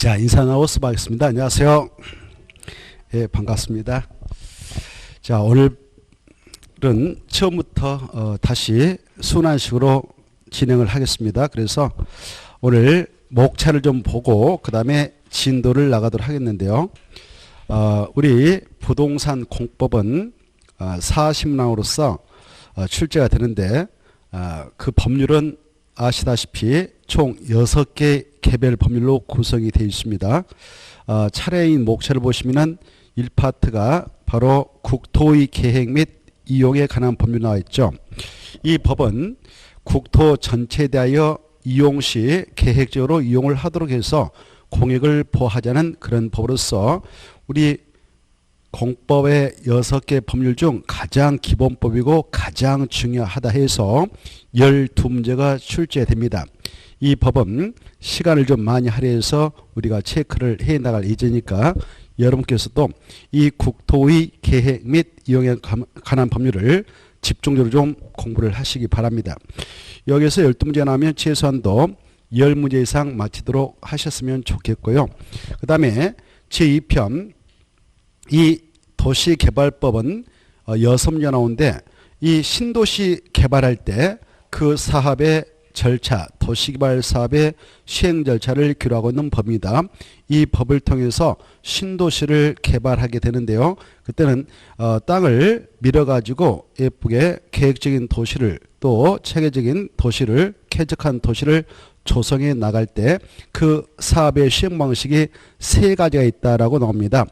자, 인사 나누고 수고하겠습니다. 안녕하세요. 예, 반갑습니다. 자, 오늘은 처음부터 다시 순환식으로 진행을 하겠습니다. 그래서 오늘 목차를 좀 보고 그 다음에 진도를 나가도록 하겠는데요. 우리 부동산 공법은 사심랑으로서 출제가 되는데 그 법률은 아시다시피 총 6개 개별 법률로 구성이 되어 있습니다. 차례인 목차를 보시면은 1파트가 바로 국토의 계획 및 이용에 관한 법률 나와 있죠. 이 법은 국토 전체에 대하여 이용 시 계획적으로 이용을 하도록 해서 공익을 보호하자는 그런 법으로서 우리 공법의 6개 법률 중 가장 기본법이고 가장 중요하다 해서 12문제가 출제됩니다. 이 법은 시간을 좀 많이 할애해서 우리가 체크를 해 나갈 예정이니까 여러분께서도 이 국토의 계획 및 이용에 관한 법률을 집중적으로 좀 공부를 하시기 바랍니다. 여기서 12문제 나오면 최소한도 10문제 이상 마치도록 하셨으면 좋겠고요. 그 다음에 제2편 이 도시개발법은 6문제 나오는데 이 신도시 개발할 때 그 사업의 절차, 도시개발 사업의 시행 절차를 규정하고 있는 법입니다. 이 법을 통해서 신도시를 개발하게 되는데요. 그때는 땅을 밀어가지고 예쁘게 계획적인 도시를 또 체계적인 도시를 쾌적한 도시를 조성해 나갈 때 그 사업의 시행 방식이 3가지가 있다라고 나옵니다.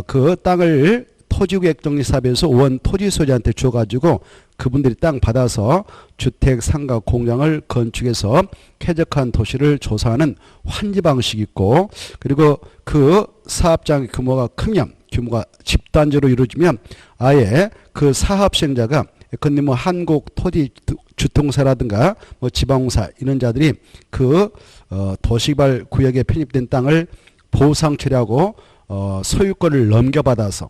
그 땅을 토지구역정리사업에서 원 토지 소유자한테 줘가지고 그분들이 땅 받아서 주택, 상가, 공장을 건축해서 쾌적한 도시를 조성하는 환지 방식이 있고, 그리고 그 사업장의 규모가 크면, 규모가 집단적으로 이루어지면 아예 그 사업 시행자가 예컨대 뭐 한국 토지 주통사라든가 뭐 지방공사 이런 자들이 그 도시개발 구역에 편입된 땅을 보상 처리하고 소유권을 넘겨받아서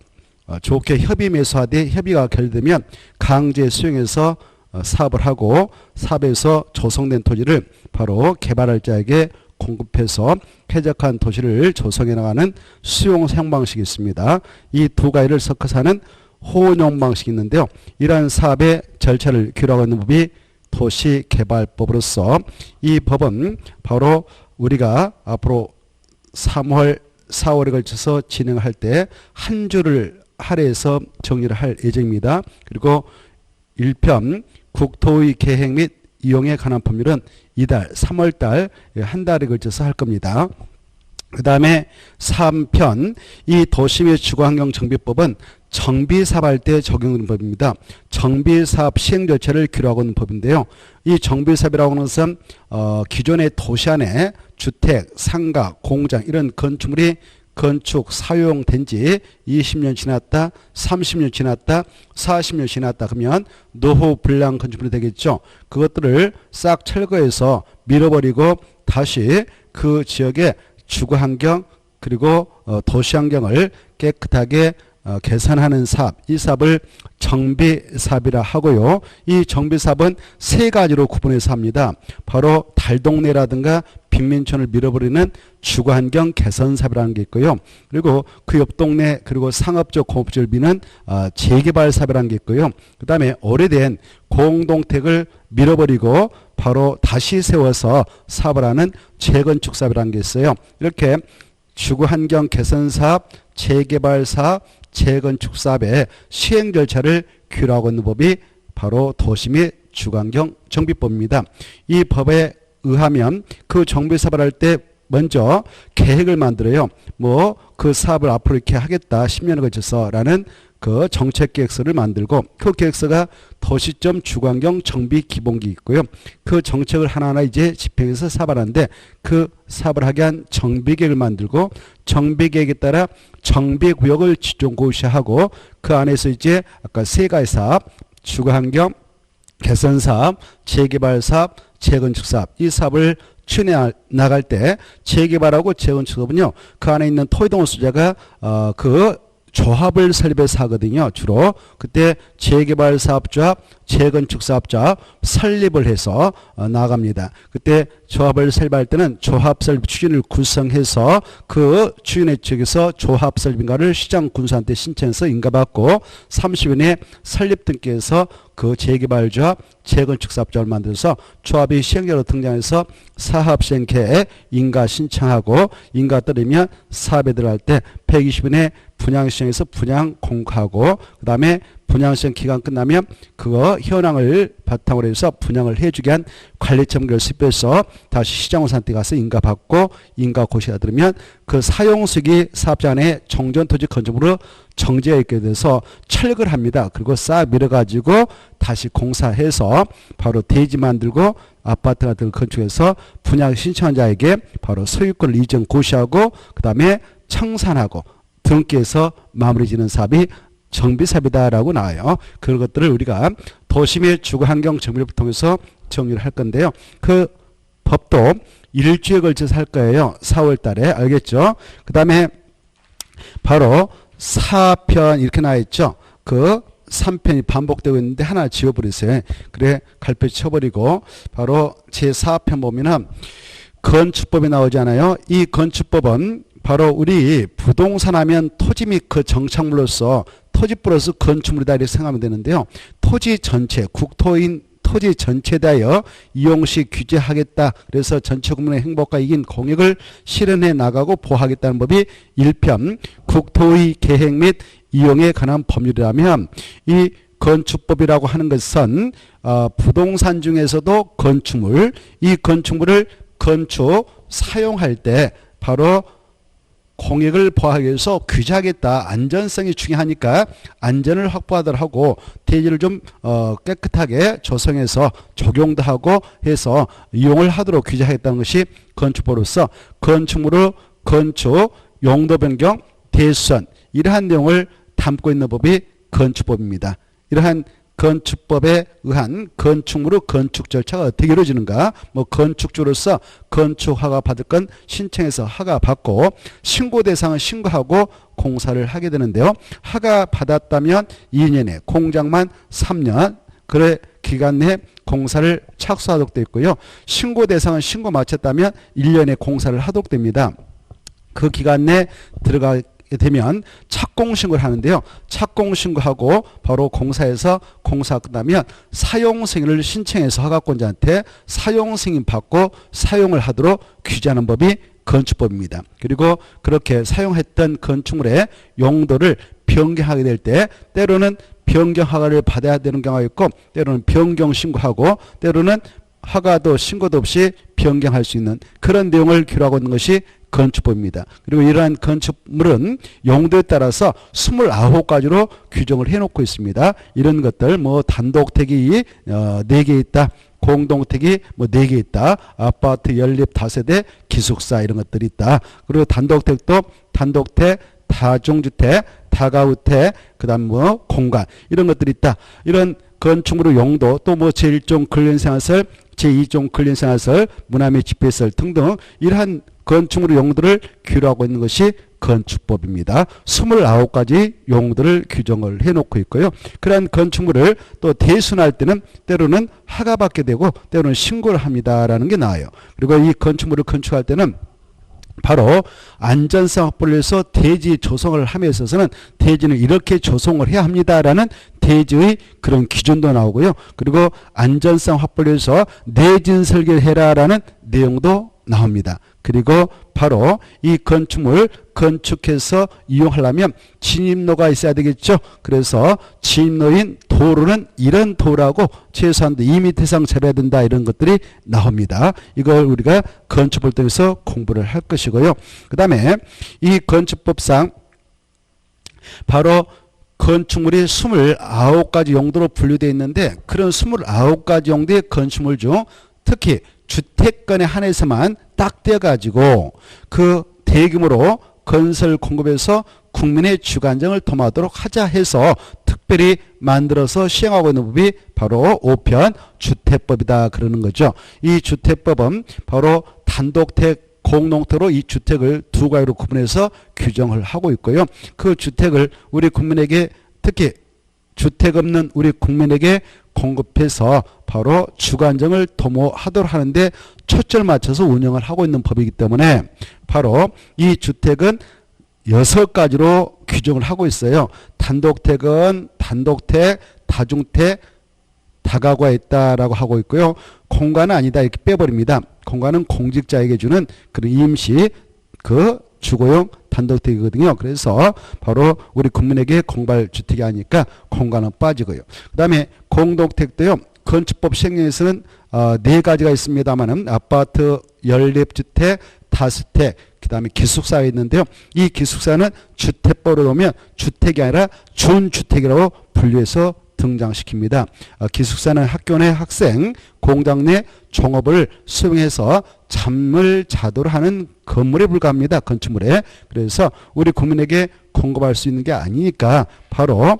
좋게 협의 매수하되 협의가 결되면 강제 수용해서 사업을 하고 사업에서 조성된 토지를 바로 개발할 자에게 공급해서 쾌적한 도시를 조성해 나가는 수용 사용 방식이 있습니다. 이 두 가지를 섞어서 하는 혼용 방식이 있는데요. 이러한 사업의 절차를 규정하고 있는 법이 도시개발법으로서 이 법은 바로 우리가 앞으로 3월, 4월에 걸쳐서 진행할 때 한 줄을 할애해서 정리를 할 예정입니다. 그리고 1편 국토의 계획 및 이용에 관한 법률은 이달 3월달 한 달에 걸쳐서 할 겁니다. 그 다음에 3편 이 도시 및 주거환경정비법은 정비사업할 때 적용하는 법입니다. 정비사업 시행 절차를 규정하고 있는 법인데요. 이 정비사업이라고 하는 것은 기존의 도시 안에 주택, 상가, 공장 이런 건축물이 건축 사용된 지 20년 지났다, 30년 지났다, 40년 지났다 그러면 노후 불량 건축물이 되겠죠. 그것들을 싹 철거해서 밀어버리고 다시 그 지역의 주거환경 그리고 도시환경을 깨끗하게 개선하는 사업, 이 사업을 정비사업이라 하고요. 이 정비사업은 3가지로 구분해서 합니다. 바로 달동네라든가 빈민촌을 밀어버리는 주거환경 개선사업이라는 게 있고요. 그리고 그 옆동네 그리고 상업적 공업지를 미는 재개발사업이라는 게 있고요. 그 다음에 오래된 공동택을 밀어버리고 바로 다시 세워서 사업을 하는 재건축사업이라는 게 있어요. 이렇게 주거환경 개선사업, 재개발사업, 재건축사업의 시행 절차를 규정하고 있는 법이 바로 도시 및 주거환경 정비법입니다. 이 법에 의하면 그 정비사업을 할 때 먼저 계획을 만들어요. 뭐 그 사업을 앞으로 이렇게 하겠다 10년을 거쳐서 라는 그 정책계획서를 만들고 그 계획서가 도시점 주거환경 정비 기본기 있고요. 그 정책을 하나하나 이제 집행해서 사업을 하는데 그 사업을 하게 한 정비계획을 만들고 정비계획에 따라 정비구역을 지정고시하고 그 안에서 이제 아까 3가지 사업, 주거환경 개선사업, 재개발사업, 재건축사업 이 사업을 추진해 나갈 때 재개발하고 재건축업은요 그 안에 있는 토지동원 소유자가 그 조합을 설립해서 하거든요. 주로 그때 재개발 사업자, 재건축 사업자 설립을 해서 나갑니다. 그때 조합을 설립할 때는 조합설립 추진을 구성해서 그 추진회 측에서 조합설립인가를 시장군수한테 신청해서 인가받고 30일 내에 설립 등기해서 그 재개발조합, 재건축사업자를 만들어서 조합이 시행자로 등장해서 사업시행계획 인가 신청하고 인가 떨어지면 사업에 들어갈 때 120일 내에 분양시행에서 분양 공고하고 그 다음에 분양시행 기간 끝나면 그거 현황을 바탕으로 해서 분양을 해주게 한 관리청구를 수립해서 다시 시장군수한테 가서 인가받고 인가 고시가 들으면 그 사용수익이 사업자 안에 정전토지 건축물로 정지가 있게 돼서 철거를 합니다. 그리고 싹 밀어가지고 다시 공사해서 바로 대지 만들고 아파트 같은 걸 건축해서 분양 신청자에게 바로 소유권을 이전 고시하고 그 다음에 청산하고 등기해서 마무리 짓는 사업이 정비사업이다라고 나와요. 그런 것들을 우리가 도심의 주거환경 정비를 통해서 정리를 할 건데요. 그 법도 일주에 걸쳐서 할 거예요. 4월 달에. 알겠죠? 그 다음에 바로 4편 이렇게 나와 있죠. 그 3편이 반복되고 있는데 하나 지워버리세요. 그래 갈피 쳐버리고 바로 제4편 보면은 건축법이 나오잖아요. 이 건축법은 바로 우리 부동산 하면 토지 및 그 정착물로서 토지 플러스 건축물이다 이렇게 생각하면 되는데요. 토지 전체, 국토인 토지 전체에 대하여 이용시 규제하겠다. 그래서 전체 국민의 행복과 이긴 공익을 실현해 나가고 보호하겠다는 법이 1편 국토의 계획 및 이용에 관한 법률이라면 이 건축법이라고 하는 것은 부동산 중에서도 건축물, 이 건축물을 건축, 사용할 때 바로 공익을 보호하기 위해서 규제하겠다. 안전성이 중요하니까 안전을 확보하도록 하고 대지를 좀 깨끗하게 조성해서 적용도 하고 해서 이용을 하도록 규제하겠다는 것이 건축법으로서 건축물의 건축, 용도 변경, 대수선 이러한 내용을 담고 있는 법이 건축법입니다. 이러한 건축법에 의한 건축물의 건축 절차가 어떻게 이루어지는가? 뭐 건축주로서 건축 허가 받을 건 신청해서 허가 받고 신고 대상은 신고하고 공사를 하게 되는데요. 허가 받았다면 2년에 공장만 3년 그래 기간 내에 공사를 착수하도록 되어 있고요. 신고 대상은 신고 마쳤다면 1년에 공사를 하도록 됩니다. 그 기간 내에 들어가 되면 착공신고를 하는데요. 착공신고하고 바로 공사에서 공사 끝나면 사용승인을 신청해서 허가권자한테 사용승인 받고 사용을 하도록 규제하는 법이 건축법입니다. 그리고 그렇게 사용했던 건축물의 용도를 변경하게 될 때 때로는 변경 허가를 받아야 되는 경우가 있고 때로는 변경 신고하고 때로는 허가도 신고도 없이 변경할 수 있는 그런 내용을 규율하고 있는 것이 건축법입니다. 그리고 이러한 건축물은 용도에 따라서 29가지로 규정을 해놓고 있습니다. 이런 것들 뭐 단독택이 4개 있다. 공동택이 뭐 4개 있다. 아파트 연립 다세대 기숙사 이런 것들이 있다. 그리고 단독택도 단독택 다중주택 다가구택 그다음 뭐 공간 이런 것들이 있다. 이런 건축물의 용도 또 뭐 제1종 근린생활설 제2종 근린생활설 문화및 집회설 등등 이러한 건축물의 용도를 규율하고 있는 것이 건축법입니다. 29가지 용도를 규정을 해놓고 있고요. 그러한 건축물을 또 대순할 때는 때로는 허가받게 되고 때로는 신고를 합니다라는 게 나와요. 그리고 이 건축물을 건축할 때는 바로 안전성 확보를 위해서 대지 조성을 함에 있어서는 대지는 이렇게 조성을 해야 합니다라는 대지의 그런 기준도 나오고요. 그리고 안전성 확보를 위해서 내진 설계를 해라라는 내용도 나옵니다. 그리고 바로 이 건축물 건축해서 이용하려면 진입로가 있어야 되겠죠. 그래서 진입로인 도로는 이런 도로라고 최소한도 2m 이상 잡아야 된다 이런 것들이 나옵니다. 이걸 우리가 건축법을 통해서 공부를 할 것이고요. 그 다음에 이 건축법상 바로 건축물이 29가지 용도로 분류되어 있는데 그런 29가지 용도의 건축물 중 특히 주택권에 한해서만 딱 떼어가지고 그 대규모로 건설 공급에서 국민의 주관정을 도모하도록 하자 해서 특별히 만들어서 시행하고 있는 법이 바로 5편 주택법이다 그러는 거죠. 이 주택법은 바로 단독택 공동택으로 이 주택을 두 가지로 구분해서 규정을 하고 있고요. 그 주택을 우리 국민에게 특히 주택 없는 우리 국민에게 공급해서 바로 주거안정을 도모하도록 하는데 초점을 맞춰서 운영을 하고 있는 법이기 때문에 바로 이 주택은 6가지로 규정을 하고 있어요. 단독택은 단독택, 다중택, 다가구가 있다라고 하고 있고요. 공간은 아니다 이렇게 빼버립니다. 공간은 공직자에게 주는 그런 임시 그 주거용 단독택이거든요. 그래서 바로 우리 국민에게 공발주택이 아니니까 공간은 빠지고요. 그 다음에 공동택도요. 건축법 시행령에서는 4가지가 있습니다만은 아파트, 연립주택, 다주택, 그 다음에 기숙사가 있는데요. 이 기숙사는 주택법으로 보면 주택이 아니라 준주택이라고 분류해서 등장시킵니다. 기숙사는 학교 내 학생, 공장 내 종업을 수용해서 잠을 자도록 하는 건물에 불과합니다. 건축물에. 그래서 우리 국민에게 공급할 수 있는 게 아니니까 바로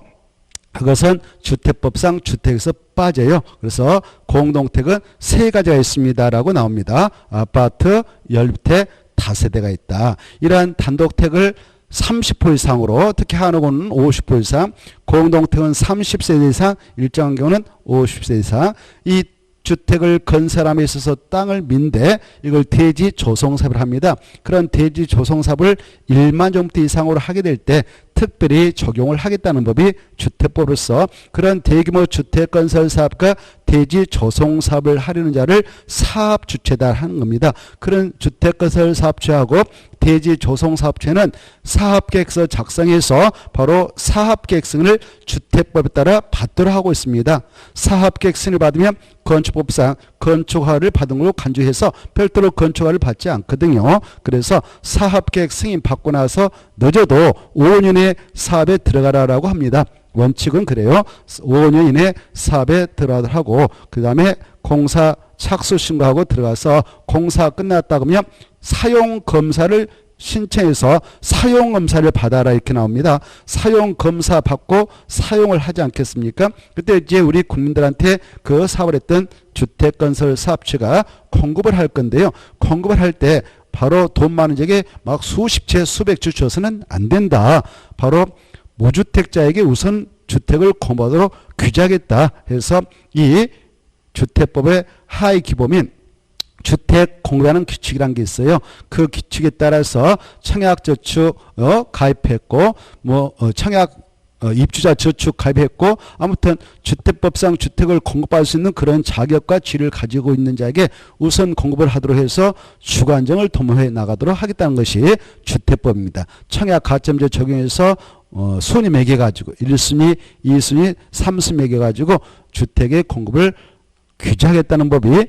그것은 주택법상 주택에서 빠져요. 그래서 공동택은 3가지가 있습니다라고 나옵니다. 아파트, 연립택, 다세대가 있다. 이러한 단독택을 30% 이상으로 특히 한옥은 50% 이상, 공동택은 30세대 이상, 일정한 경우는 50세 이상 이 주택을 건설함에 있어서 땅을 민데 이걸 대지 조성사업을 합니다. 그런 대지 조성사업을 1만 정도 이상으로 하게 될 때 특별히 적용을 하겠다는 법이 주택법으로서 그런 대규모 주택건설사업과 대지 조성사업을 하려는 자를 사업주체다 하는 겁니다. 그런 주택건설사업주하고 대지 조성사업주는 사업계획서 작성해서 바로 사업계획서를 주택법에 따라 받도록 하고 있습니다. 사업계획서를 받으면 건축법상 건축허가를 받은 걸로 간주해서 별도로 건축허가를 받지 않거든요. 그래서 사업계획 승인 받고 나서 늦어도 5년의 사업에 들어가라고 합니다. 원칙은 그래요. 5년 이내 사업에 들어가도록 하고 그 다음에 공사 착수 신고하고 들어가서 공사 끝났다 그러면 사용검사를 신청해서 사용검사를 받아라 이렇게 나옵니다. 사용검사 받고 사용을 하지 않겠습니까? 그때 이제 우리 국민들한테 그 사업을 했던 주택건설 사업체가 공급을 할 건데요. 공급을 할 때 바로 돈 많은 적에 막 수십 채 수백 주 줘서는 안 된다. 바로 무주택자에게 우선 주택을 공급하도록 규제하겠다 해서 이 주택법의 하위 기본인 주택 공급하는 규칙이라는 게 있어요. 그 규칙에 따라서 청약저축 가입했고 청약 입주자 저축 가입했고 아무튼 주택법상 주택을 공급할 수 있는 그런 자격과 지위를 가지고 있는 자에게 우선 공급을 하도록 해서 주거안정을 도모해 나가도록 하겠다는 것이 주택법입니다. 청약 가점제 적용해서 순위 매겨가지고 1순위, 2순위, 3순위 매겨가지고 주택의 공급을 규제하겠다는 법이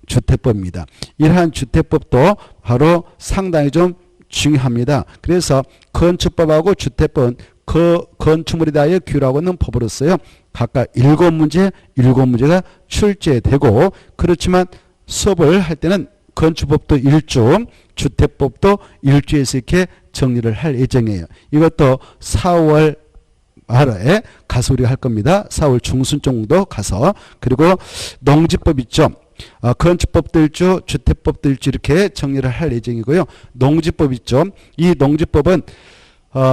주택법입니다. 이러한 주택법도 바로 상당히 좀 중요합니다. 그래서 건축법하고 주택법은 그 건축물에 대하여 규율하고 있는 법으로서요. 각각 7문제가 출제되고 그렇지만 수업을 할 때는 건축법도 1주, 주택법도 1주에서 이렇게 정리를 할 예정이에요. 이것도 4월 말에 가서 우리가 할 겁니다. 4월 중순 정도 가서. 그리고 농지법 있죠. 건축법도 1주, 주택법도 1주 이렇게 정리를 할 예정이고요. 농지법 있죠. 이 농지법은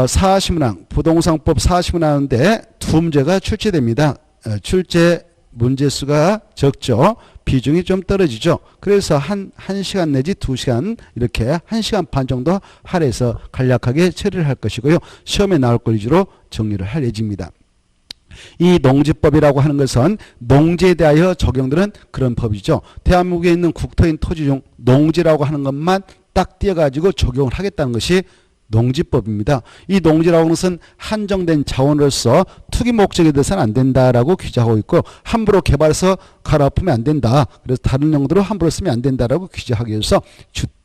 사시문항, 부동산법 사시문항인데 2문제가 출제됩니다. 출제 문제수가 적죠. 비중이 좀 떨어지죠. 그래서 한 1시간 내지 2시간 이렇게 1시간 반 정도 할애해서 간략하게 처리를 할 것이고요. 시험에 나올 걸 위주로 정리를 할 예정입니다. 이 농지법이라고 하는 것은 농지에 대하여 적용되는 그런 법이죠. 대한민국에 있는 국토인 토지 중 농지라고 하는 것만 딱 띄어가지고 적용을 하겠다는 것이 농지법입니다. 이 농지라고 하는 것은 한정된 자원으로서 투기 목적에 대해서는 안 된다라고 규정하고 있고 함부로 개발해서 갈아엎으면 안 된다. 그래서 다른 용도로 함부로 쓰면 안 된다라고 규정하기 위해서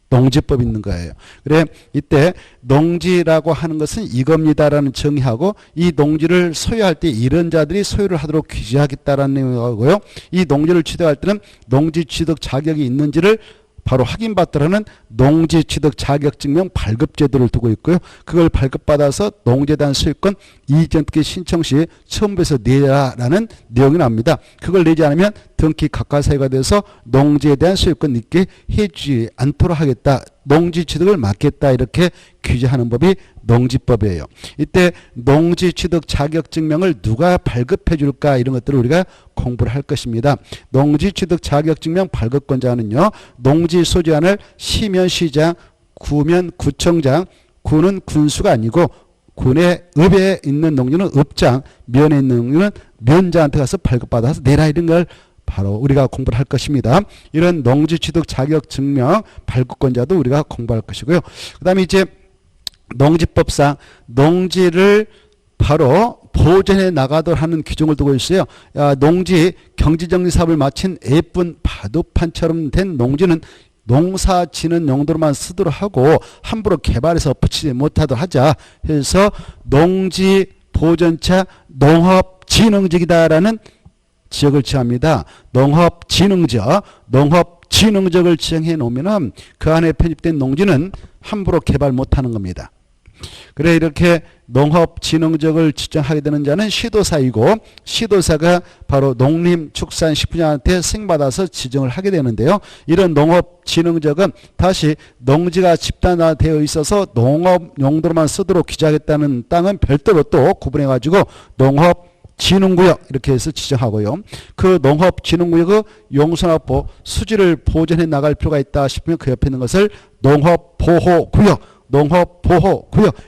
농지법이 있는 거예요. 그래 이때 농지라고 하는 것은 이겁니다라는 정의하고 이 농지를 소유할 때 이런 자들이 소유를 하도록 규제하겠다라는 내용이고요. 이 농지를 취득할 때는 농지 취득 자격이 있는지를 바로 확인받더라는 농지취득 자격증명 발급제도를 두고 있고요. 그걸 발급받아서 농지에 대한 소유권 이전 특기 신청 시 첨부해서 내라라는 내용이 나옵니다. 그걸 내지 않으면 등기 가까사유가 돼서 농지에 대한 소유권 있게 해주지 않도록 하겠다. 농지 취득을 막겠다. 이렇게 규제하는 법이 농지법이에요. 이때 농지 취득 자격 증명을 누가 발급해 줄까 이런 것들을 우리가 공부를 할 것입니다. 농지 취득 자격 증명 발급권자는요. 농지 소지안을 시면 시장, 구면 구청장, 구는 군수가 아니고 군의 읍에 있는 농지는 읍장, 면에 있는 농지는 면장한테 가서 발급받아서 내라 이런 걸 바로 우리가 공부를 할 것입니다. 이런 농지 취득 자격 증명 발급권자도 우리가 공부할 것이고요. 그 다음에 이제 농지법상 농지를 바로 보존해 나가도록 하는 규정을 두고 있어요. 농지 경지정리 사업을 마친 예쁜 바둑판처럼 된 농지는 농사 지는 용도로만 쓰도록 하고 함부로 개발해서 붙이지 못하도록 하자 해서 농지 보존차 농업진흥지이다라는 지역을 지정합니다. 농업진흥지역을 지정해 놓으면은 그 안에 편입된 농지는 함부로 개발 못하는 겁니다. 그래 이렇게 농업진흥지역을 지정하게 되는 자는 시도사이고 시도사가 바로 농림축산식품청한테 승인받아서 지정을 하게 되는데요. 이런 농업진흥지역은 다시 농지가 집단화되어 있어서 농업 용도로만 쓰도록 규제하겠다는 땅은 별도로 또 구분해 가지고 농업진흥구역 이렇게 해서 지정하고요. 그 농업진흥구역의 용선화보 수지를 보존해 나갈 필요가 있다 싶으면 그 옆에 있는 것을 농업보호구역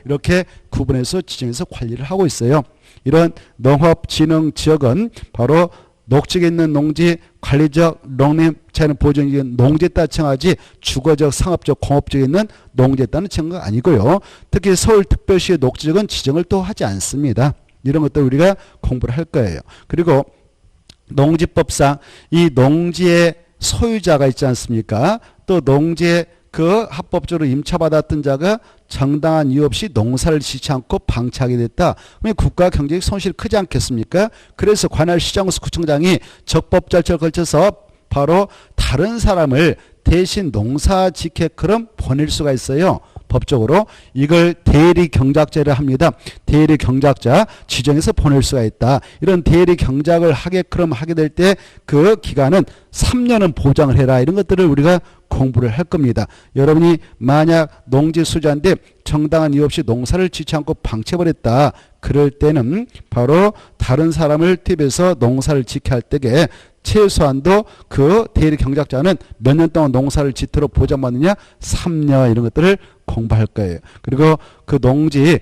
이렇게 구분해서 지정해서 관리를 하고 있어요. 이런 농업진흥지역은 바로 녹지에 있는 농지, 관리적, 농림자연 보존적 농지에 따라 칭하지 주거적, 상업적, 공업적에 있는 농지에 따른 칭하가 아니고요. 특히 서울특별시의 녹지역은 지정을 또 하지 않습니다. 이런 것들 우리가 공부를 할 거예요. 그리고 농지법상 이 농지의 소유자가 있지 않습니까? 또 농지의 그 합법적으로 임차받았던 자가 정당한 이유 없이 농사를 짓지 않고 방치하게 됐다. 그러면 국가 경제적 손실이 크지 않겠습니까? 그래서 관할 시장구수 구청장이 적법 절차를 걸쳐서 바로 다른 사람을 대신 농사 짓게끔 보낼 수가 있어요. 법적으로 이걸 대리 경작자를 합니다. 대리 경작자 지정해서 보낼 수가 있다. 이런 대리 경작을 하게끔 하게 될 때 그 기간은 3년은 보장을 해라. 이런 것들을 우리가 공부를 할 겁니다. 여러분이 만약 농지 소유자인데 정당한 이유 없이 농사를 짓지 않고 방치해버렸다. 그럴 때는 바로 다른 사람을 투입해서 농사를 짓게 할 때에 최소한도 그 대리 경작자는 몇 년 동안 농사를 짓도록 보장받느냐? 3년 이런 것들을 공부할 거예요. 그리고 그 농지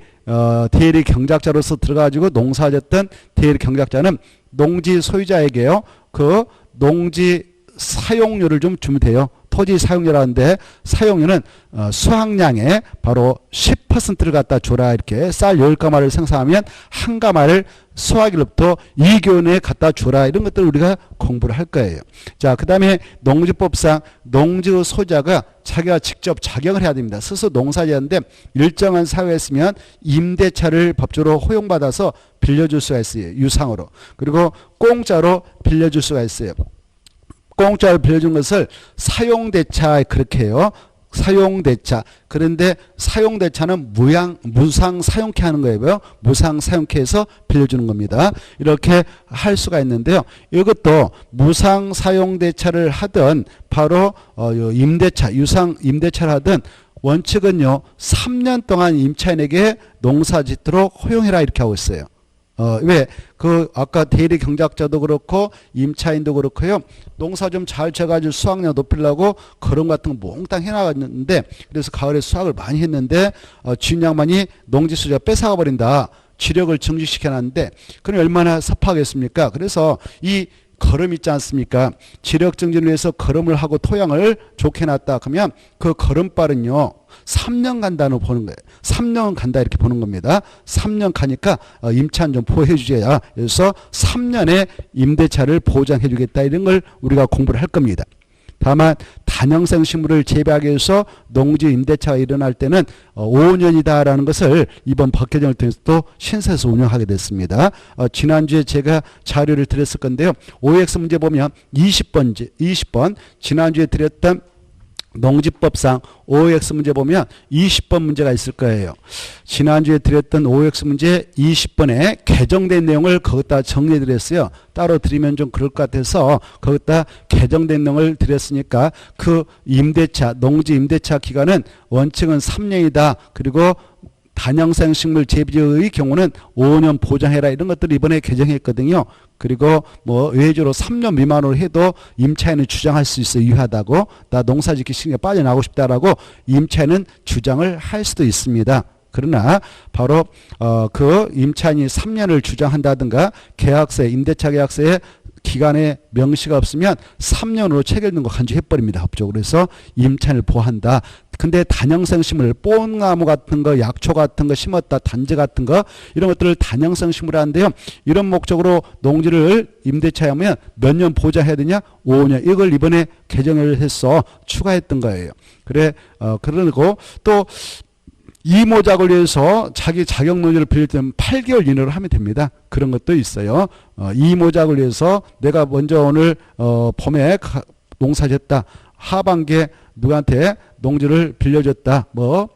대리 경작자로서 들어가지고 농사졌던 대리 경작자는 농지 소유자에게요. 그 농지 사용료를 좀 주면 돼요. 토지 사용료라는데 사용료는 수확량의 바로 10%를 갖다 줘라. 이렇게 쌀 10가마를 생산하면 한 가마를 수확일로부터 2개월 내에 갖다 줘라. 이런 것들을 우리가 공부를 할 거예요. 자, 그 다음에 농지법상 농지 소유자가 자기가 직접 작용을 해야 됩니다. 스스로 농사지었는데 일정한 사유였으면 임대차를 법적으로 허용받아서 빌려줄 수가 있어요. 유상으로. 그리고 공짜로 빌려줄 수가 있어요. 공짜로 빌려준 것을 사용대차 그렇게 해요. 사용대차. 그런데 사용대차는 무상 사용케 하는 거예요. 무상 사용케 해서 빌려주는 겁니다. 이렇게 할 수가 있는데요. 이것도 무상 사용대차를 하든 바로 임대차, 유상 임대차를 하든 원칙은요. 3년 동안 임차인에게 농사 짓도록 허용해라 이렇게 하고 있어요. 왜? 아까 대리 경작자도 그렇고, 임차인도 그렇고요. 농사 좀 잘 쳐가지고 수확량 높이려고 거름 같은 거 몽땅 해나갔는데, 그래서 가을에 수확을 많이 했는데, 주인 양반이 농지 소유자 뺏어가 버린다. 지력을 증식시켜놨는데, 그럼 얼마나 섭하겠습니까? 그래서 이 거름 있지 않습니까? 지력 증진을 위해서 거름을 하고 토양을 좋게 해놨다. 그러면 그 거름발은요. 3년 간다는 보는 거예요. 3년 간다 이렇게 보는 겁니다. 3년 가니까 임차인 좀 보호해 주자. 그래서 3년의 임대차를 보장해 주겠다. 이런 걸 우리가 공부를 할 겁니다. 다만 단형생 식물을 재배하기 위해서 농지 임대차가 일어날 때는 5년이다라는 것을 이번 법 개정을 통해서 또 신설해서 운영하게 됐습니다. 지난주에 제가 자료를 드렸을 건데요. OX 문제 보면 20번 지난주에 드렸던 농지법상 OX 문제 보면 20번 문제가 있을 거예요. 지난주에 드렸던 OX 문제 20번에 개정된 내용을 거기다 정리해 드렸어요. 따로 드리면 좀 그럴 것 같아서 거기다 개정된 내용을 드렸으니까 그 임대차, 농지 임대차 기간은 원칙은 3년이다. 그리고 단양생 식물 재배의 경우는 5년 보장해라 이런 것들을 이번에 개정했거든요. 그리고 뭐 외주로 3년 미만으로 해도 임차인은 주장할 수 있어 유효하다고 나 농사짓기 싫으니까 빠져나가고 싶다라고 임차인은 주장을 할 수도 있습니다. 그러나 바로 그 임차인이 3년을 주장한다든가 계약서에 임대차 계약서에 기간에 명시가 없으면 3년으로 체결된 거 간주해버립니다. 법적으로. 그래서 임차인을 보호한다. 근데 단형성 식물, 뽕나무 같은 거, 약초 같은 거 심었다, 단지 같은 거 이런 것들을 단형성 식물 하는데요. 이런 목적으로 농지를 임대차에 하면 몇 년 보장해야 되냐? 5년. 이걸 이번에 개정을 해서 추가했던 거예요. 그래, 그러고 또 이모작을 위해서 자기 자격 농지를 빌릴 때는 8개월 이내로 하면 됩니다. 그런 것도 있어요. 이모작을 위해서 내가 먼저 오늘 봄에 농사졌다. 하반기에 누구한테 농지를 빌려줬다. 뭐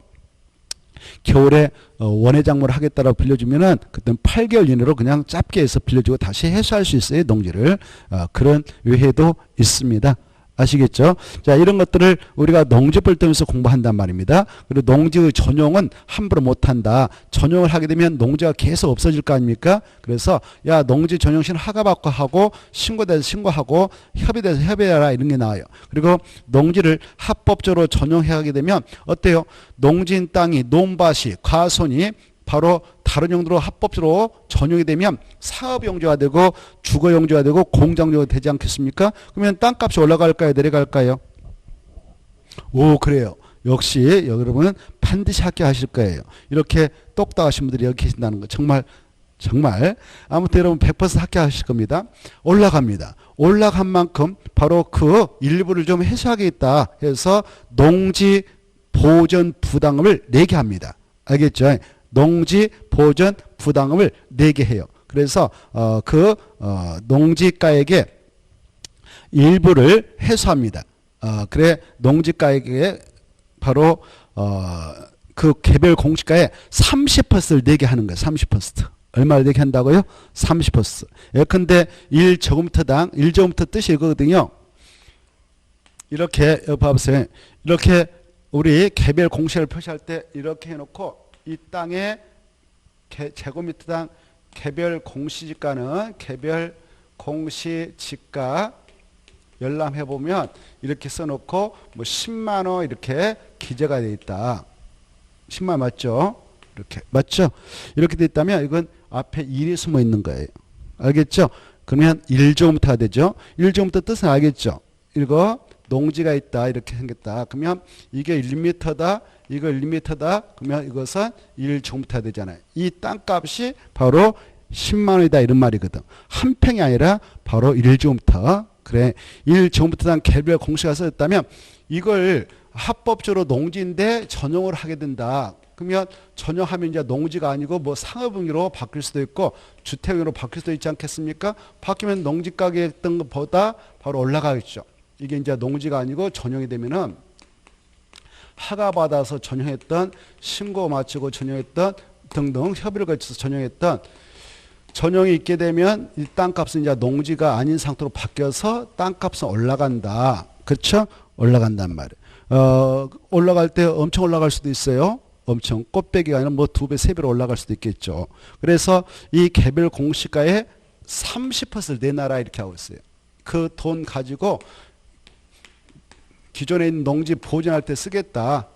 겨울에 원예작물을 하겠다라고 빌려주면은 그때는 8개월 이내로 그냥 짧게 해서 빌려주고 다시 해소할 수 있어요. 농지를. 그런 외해도 있습니다. 아시겠죠? 자, 이런 것들을 우리가 농지법을 통해서 공부한단 말입니다. 그리고 농지의 전용은 함부로 못한다. 전용을 하게 되면 농지가 계속 없어질 거 아닙니까? 그래서 야 농지 전용신 허가받고 하고 신고돼서 신고하고 협의돼서 협의해라 이런 게 나와요. 그리고 농지를 합법적으로 전용하게 되면 어때요? 농지인 땅이 논밭이 과손이 바로 다른 용도로 합법적으로 전용이 되면 사업용지가 되고 주거용지가 되고 공장용지가 되지 않겠습니까? 그러면 땅값이 올라갈까요? 내려갈까요? 오, 그래요. 역시 여러분은 반드시 합격하실 거예요. 이렇게 똑똑하신 분들이 여기 계신다는 거 정말 아무튼 여러분 100% 합격하실 겁니다. 올라갑니다. 올라간 만큼 바로 그 일부를 좀 해소하겠다 해서 농지 보전 부담금을 내게 합니다. 알겠죠? 농지 보전 부담금을 내게 해요. 그래서 농지가액의 일부를 해소합니다. 그래 농지가액에 바로 그 개별 공시가의 30%를 내게 하는 거예요. 30%. 얼마를 내게 한다고요? 30%. 예컨대 1제곱미터당 1제곱미터 뜻이 이거거든요. 이렇게 봐보세요. 이렇게 우리 개별 공시를 표시할 때 이렇게 해놓고 이 땅의 제곱미터당 개별 공시지가는 개별 공시지가 열람해 보면 이렇게 써놓고 뭐 10만 원 이렇게 기재가 되어 있다. 10만 원 맞죠? 이렇게 맞죠? 이렇게 되어 있다면 이건 앞에 1이 숨어 있는 거예요. 알겠죠? 그러면 1제곱미터가 되죠. 1제곱미터 뜻은 알겠죠? 이거 농지가 있다 이렇게 생겼다. 그러면 이게 1m다. 이거 1m다. 그러면 이것은 1제곱미터가 되잖아요. 이 땅값이 바로 10만 원이다 이런 말이거든. 한 평이 아니라 바로 1제곱미터. 그래 1제곱미터당 개별 공시가 써졌다면 이걸 합법적으로 농지인데 전용을 하게 된다. 그러면 전용하면 이제 농지가 아니고 뭐 상업용으로 바뀔 수도 있고 주택용으로 바뀔 수도 있지 않겠습니까? 바뀌면 농지 가격에 있던 것보다 바로 올라가겠죠. 이게 이제 농지가 아니고 전용이 되면은 허가받아서 전용했던 신고 마치고 전용했던 등등 협의를 거쳐서 전용했던 전용이 있게 되면 이 땅값은 이제 농지가 아닌 상태로 바뀌어서 땅값은 올라간다. 그렇죠? 올라간단 말이에요. 올라갈 때 엄청 올라갈 수도 있어요. 엄청 꽃배기가 아니라 뭐 2배, 3배로 올라갈 수도 있겠죠. 그래서 이 개별 공시가의 30%를 내놔라 이렇게 하고 있어요. 그 돈 가지고 기존에 있는 농지 보존할 때 쓰겠다.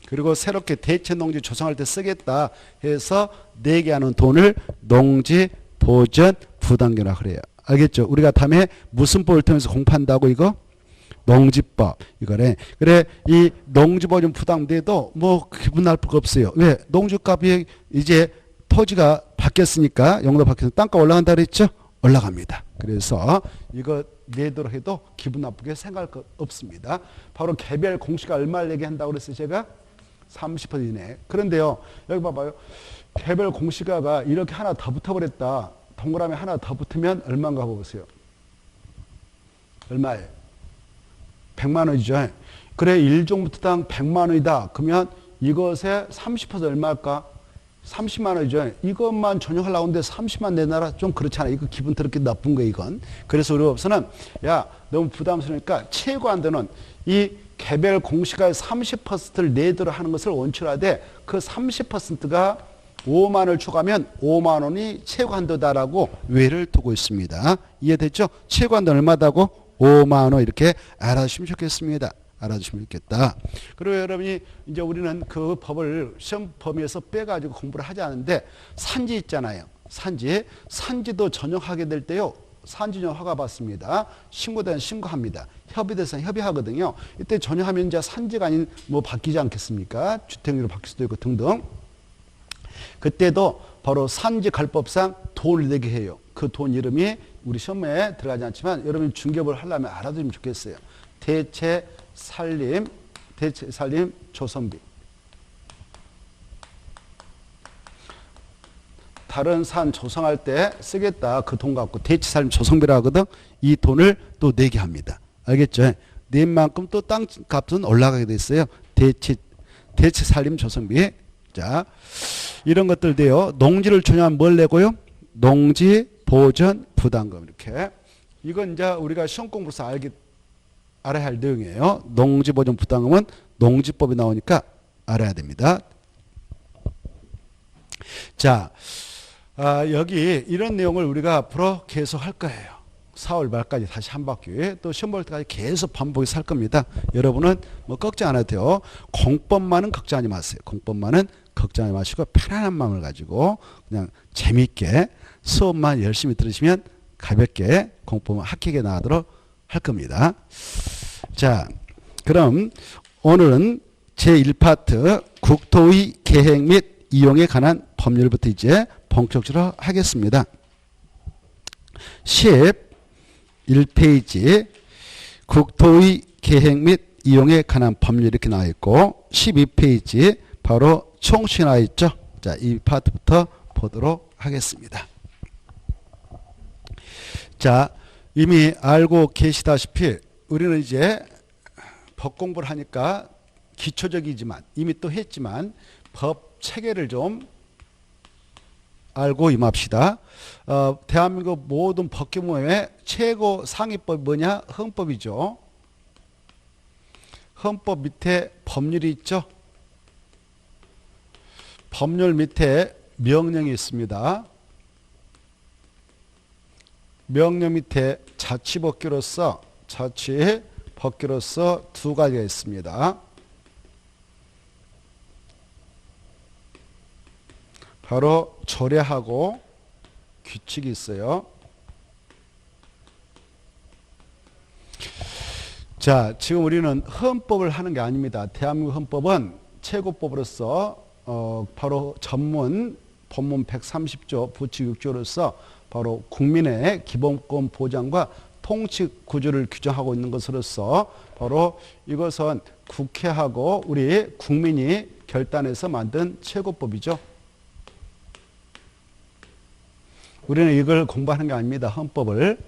그리고 새롭게 대체 농지 조성할 때 쓰겠다 해서 내게 하는 돈을 농지 보전 부담금이라고 그래요. 알겠죠? 우리가 다음에 무슨 법을 통해서 공부한다고 이거? 농지법 이거래. 그래 이 농지보전 부담금도 뭐 기분 나쁠 거 없어요. 왜? 농지값이 이제 토지가 바뀌었으니까 용도 바뀌어서 땅값 올라간다 그랬죠? 올라갑니다. 그래서 이거 내도록 해도 기분 나쁘게 생각할 거 없습니다. 바로 개별 공시가 얼마를 내게 한다고 그랬어요 제가? 30% 이내. 그런데요 여기 봐봐요. 개별 공시가가 이렇게 하나 더 붙어버렸다. 동그라미 하나 더 붙으면 얼마인가 보세요. 얼마예요? 100만 원이죠. 그래 1종부터당 100만 원이다. 그러면 이것의 30% 얼마일까? 30만 원이죠. 이것만 전용하려고 하는데 30만 내놔라. 좀 그렇잖아. 이거 기분 더럽게 나쁜 거 이건. 그래서 우리 법에서는 야 너무 부담스러우니까 최고 한도는 이 개별 공시가의 30%를 내도록 하는 것을 원칙으로 하되 그 30%가 5만 원을 추가하면 5만 원이 최고 한도다라고 외를 두고 있습니다. 이해됐죠? 최고 한도는 얼마다고? 5만 원 이렇게 알아주시면 좋겠습니다. 알아주시면 좋겠다. 그리고 여러분이 이제 우리는 그 법을 시험 범위에서 빼가지고 공부를 하지 않는데 산지 있잖아요. 산지도 전용하게 될 때요. 산지전 허가 받습니다. 신고대는 신고합니다. 협의대상 협의하거든요. 이때 전용하면 이제 산지가 아닌 뭐 바뀌지 않겠습니까? 주택용으로 바뀔 수도 있고 등등. 그때도 바로 산지갈법상 돈을 내게 해요. 그 돈 이름이 우리 시험에 들어가지 않지만 여러분이 중개업을 하려면 알아두면 좋겠어요. 대체살림 조성비. 다른 산 조성할 때 쓰겠다. 그 돈 갖고 대체살림 조성비라 하거든. 이 돈을 또 내게 합니다. 알겠죠? 낸 만큼 또 땅값은 올라가게 돼 있어요. 대체살림 조성비. 자, 이런 것들 돼요. 농지를 전용하면 뭘 내고요? 농지 보전 부담금 이렇게. 이건 이제 우리가 시험 공부에서 알아야 할 내용이에요. 농지 보전 부담금은 농지법이 나오니까 알아야 됩니다. 자, 여기 이런 내용을 우리가 앞으로 계속 할 거예요. 4월 말까지 다시 한 바퀴 또 시험 볼 때까지 계속 반복해서 할 겁니다. 여러분은 뭐 걱정 안 해도 돼요. 공법만은 걱정하지 마세요. 공법만은 걱정하지 마시고 편안한 마음을 가지고 그냥 재미있게 수업만 열심히 들으시면 가볍게 공법만 합격에 나가도록 할 겁니다. 자, 그럼 오늘은 제1파트 국토의 계획 및 이용에 관한 법률부터 이제 본격적으로 하겠습니다. 11페이지 국토의 계획 및 이용에 관한 법률 이렇게 나와 있고 12페이지 바로 총시 나와 있죠. 자, 이 파트부터 보도록 하겠습니다. 자, 이미 알고 계시다시피 우리는 이제 법 공부를 하니까 기초적이지만 이미 또 했지만 법 체계를 좀 알고 임합시다. 대한민국 모든 법규모의 최고 상위법이 뭐냐? 헌법이죠. 헌법 밑에 법률이 있죠. 법률 밑에 명령이 있습니다. 명령 밑에 자치법규로서 두 가지가 있습니다. 바로 조례하고 규칙이 있어요. 자, 지금 우리는 헌법을 하는 게 아닙니다. 대한민국 헌법은 최고법으로서 바로 전문 본문 130조 부칙 6조로서 바로 국민의 기본권 보장과 통치 구조를 규정하고 있는 것으로서 바로 이것은 국회하고 우리 국민이 결단해서 만든 최고법이죠. 우리는 이걸 공부하는 게 아닙니다. 헌법을.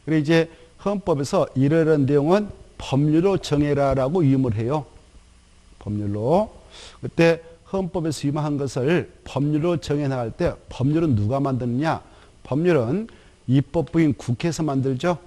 그래 이제 헌법에서 이러한 내용은 법률로 정해라라고 위임을 해요. 법률로. 그때 헌법에서 위임한 것을 법률로 정해 나갈 때 법률은 누가 만드느냐? 법률은 입법부인 국회에서 만들죠.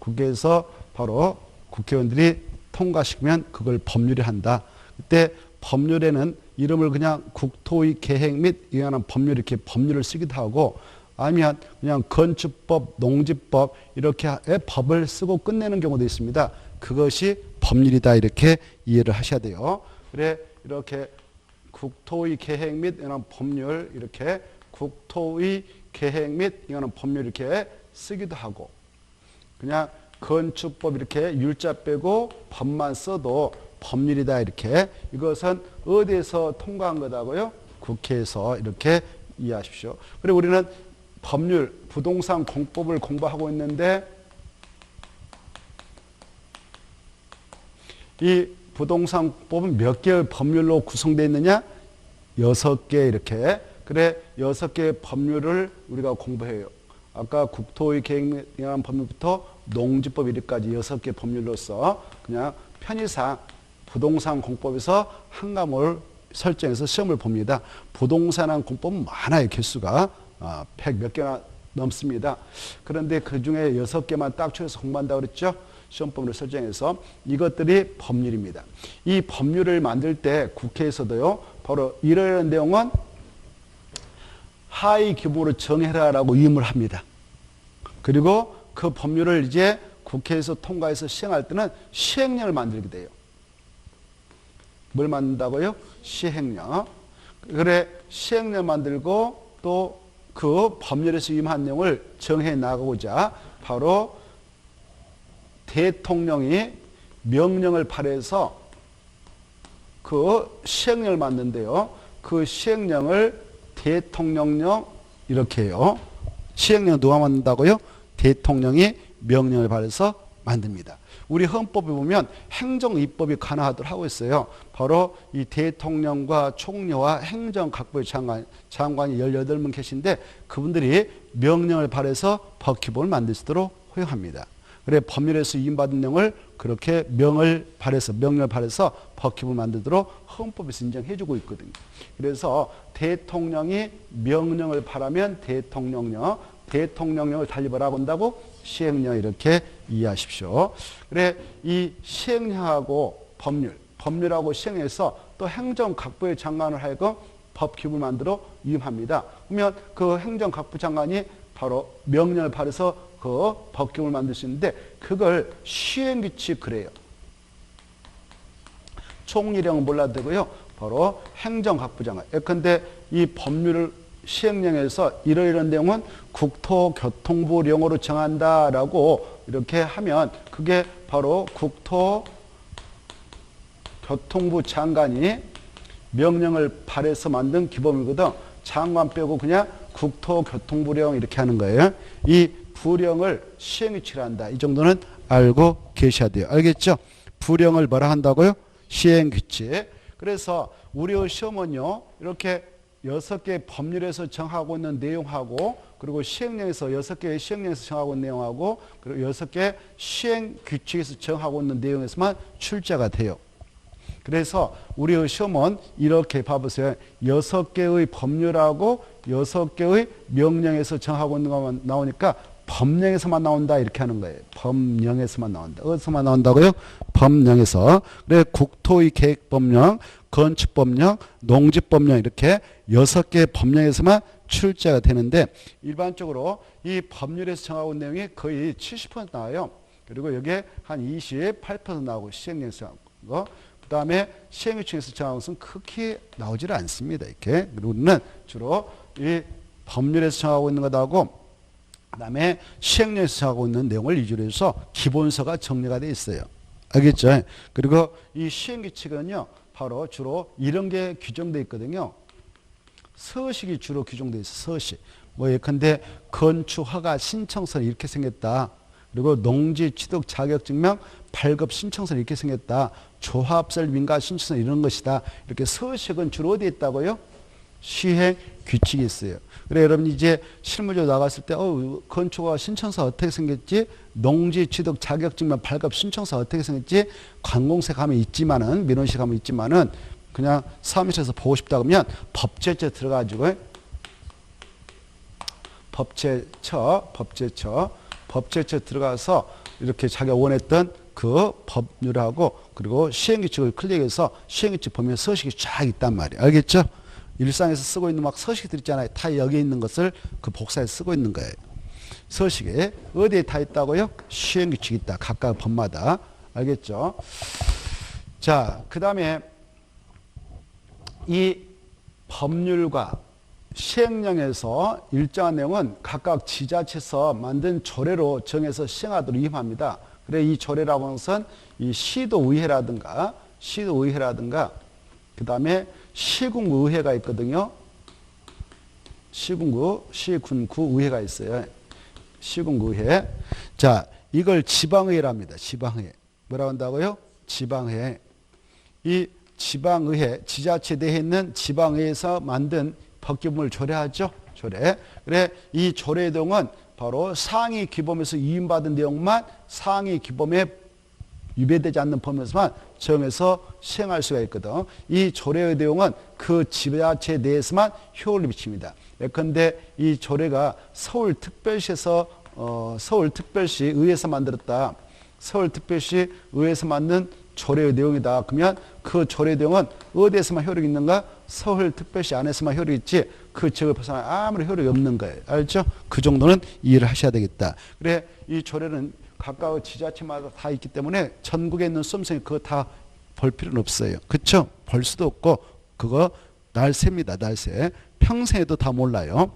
국회에서 바로 국회의원들이 통과시키면 그걸 법률이 한다. 그때 법률에는 이름을 그냥 국토의 계획 및 이에 관한 법률 이렇게 법률을 쓰기도 하고 아니면 그냥 건축법, 농지법 이렇게 법을 쓰고 끝내는 경우도 있습니다. 그것이 법률이다 이렇게 이해를 하셔야 돼요. 그래 이렇게 국토의 계획 및 이에 관한 법률 이렇게 국토의 계획 및 이에 관한 법률 이렇게 쓰기도 하고 그냥 건축법 이렇게 율자 빼고 법만 써도 법률이다 이렇게 이것은 어디에서 통과한 거다고요? 국회에서 이렇게 이해하십시오. 그리고 우리는 법률 부동산 공법을 공부하고 있는데 이 부동산법은 몇 개의 법률로 구성되어 있느냐? 6개 이렇게. 그래 6개의 법률을 우리가 공부해요. 아까 국토의 계획에 관한 법률부터 농지법 이렇게까지 6개 법률로서 그냥 편의상 부동산 공법에서 한 과목을 설정해서 시험을 봅니다. 부동산한 공법은 많아요. 개수가 100 몇 개나 넘습니다. 그런데 그중에 6개만 딱 추려서 공부한다고 그랬죠. 시험법으로 설정해서 이것들이 법률입니다. 이 법률을 만들 때 국회에서도요. 바로 이러한 내용은 하위 규모로 정해라라고 의무를 합니다. 그리고 그 법률을 이제 국회에서 통과해서 시행할 때는 시행령을 만들게 돼요. 뭘 만든다고요? 시행령. 그래 시행령 만들고 또 그 법률에서 위임한 내용을 정해 나가고자 바로 대통령이 명령을 발해서 그 시행령을 만든대요. 그 시행령을 대통령령 이렇게 해요. 시행령 누가 만든다고요? 대통령이 명령을 발해서 만듭니다. 우리 헌법에 보면 행정입법이 가능하도록 하고 있어요. 바로 이 대통령과 총리와 행정각부의 장관이 18분 계신데 그분들이 명령을 발해서 법규범을 만들 수 있도록 허용합니다. 그래 법률에서 위임받은 내용을 그렇게 명령을 발해서 법규범을 만들도록 헌법에서 인정해주고 있거든요. 그래서 대통령이 명령을 발하면 대통령령을 달리 뭐라고 한다고? 시행령 이렇게 이해하십시오. 그래 이 시행령하고 법률하고 시행해서 또 행정각부의 장관을 하여금 법규범을 만들어 위임합니다. 그러면 그 행정각부 장관이 바로 명령을 발해서 그 법규범을 만들 수 있는데 그걸 시행규칙 그래요. 총리령은 몰라도 되고요. 바로 행정각부 장관. 예컨대 이 법률을 시행령에서 이러이러한 내용은 국토교통부령으로 정한다라고 이렇게 하면 그게 바로 국토교통부 장관이 명령을 발해서 만든 기범이거든. 장관 빼고 그냥 국토교통부령 이렇게 하는 거예요. 이 부령을 시행규칙을 한다. 이 정도는 알고 계셔야 돼요. 알겠죠? 부령을 뭐라 한다고요? 시행규칙. 그래서 우리의 시험은요. 이렇게 6개 법률에서 정하고 있는 내용하고 그리고 시행령에서 6개의 시행령에서 정하고 있는 내용하고 그리고 6개 시행규칙에서 정하고 있는 내용에서만 출제가 돼요. 그래서 우리의 시험은 이렇게 봐보세요. 6개의 법률하고 6개의 명령에서 정하고 있는 것만 나오니까 법령에서만 나온다 이렇게 하는 거예요. 법령에서만 나온다. 어디서만 나온다고요? 법령에서. 그래 국토의 계획법령, 건축법령, 농지법령 이렇게 6개의 법령에서만 출제가 되는데 일반적으로 이 법률에서 정하고 있는 내용이 거의 70% 나와요. 그리고 여기에 한 28% 나오고 시행령에서 정하고 거. 그 다음에 시행규칙에서 정하는 것은 크게 나오질 않습니다. 이렇게. 그리고 우리는 주로 이 법률에서 정하고 있는 것하고 그 다음에 시행령에서 정하고 있는 내용을 위주로 해서 기본서가 정리가 되어 있어요. 알겠죠? 그리고 이 시행규칙은요. 바로 주로 이런 게 규정되어 있거든요. 서식이 주로 규정되어 있어요. 서식. 뭐 예컨대 건축허가 신청서는 이렇게 생겼다. 그리고 농지 취득 자격증명 발급 신청서는 이렇게 생겼다. 조합설 민가 신청서는 이런 것이다. 이렇게 서식은 주로 어디에 있다고요? 시행 규칙이 있어요. 그래 여러분 이제 실무적으로 나갔을 때 건축허가 신청서 어떻게 생겼지? 농지 취득 자격증명 발급 신청서 어떻게 생겼지? 관공서 가면 있지만은 민원실 가면 있지만은 그냥 사무실에서 보고 싶다 그러면 법제처 들어가지고 법제처 들어가서 이렇게 자기가 원했던 그 법률하고 그리고 시행규칙을 클릭해서 시행규칙 보면 서식이 쫙 있단 말이에요. 알겠죠? 일상에서 쓰고 있는 막 서식들 있잖아요. 다 여기 있는 것을 그 복사해서 쓰고 있는 거예요. 서식에 어디에 다 있다고요? 시행규칙이 있다. 각각 법마다. 알겠죠? 자, 그 다음에 이 법률과 시행령에서 일정한 내용은 각각 지자체에서 만든 조례로 정해서 시행하도록 위임합니다. 그래 이 조례라고 하는 것은 이 시도의회라든가 그 다음에 시군구의회가 있거든요. 시군구의회가 있어요. 시군구의회. 자, 이걸 지방의회랍니다. 지방의회. 뭐라고 한다고요? 지방의회. 이 지방의회, 지자체 내에 있는 지방의회에서 만든 법규문을 조례하죠. 조례. 그래 이 조례 내용은 바로 상위 기범에서 위임받은 내용만 상위 기범에 위배되지 않는 범위에서만 정해서 시행할 수가 있거든. 이 조례의 내용은 그 지자체 내에서만 효력을 미칩니다. 예컨대 이 조례가 서울특별시에서 서울특별시 의회에서 만들었다. 서울특별시 의회에서 만든 조례의 내용이다. 그러면 그 조례 내용은 어디에서만 효력이 있는가? 서울특별시 안에서만 효력이 있지 그 지역을 벗어나 아무런 효력이 없는 거예요. 알죠? 그 정도는 이해를 하셔야 되겠다. 그래 이 조례는 각각 지자체마다 다 있기 때문에 전국에 있는 수험생이 그거 다 볼 필요는 없어요. 그렇죠? 볼 수도 없고 그거 날새입니다. 날새. 평생에도 다 몰라요.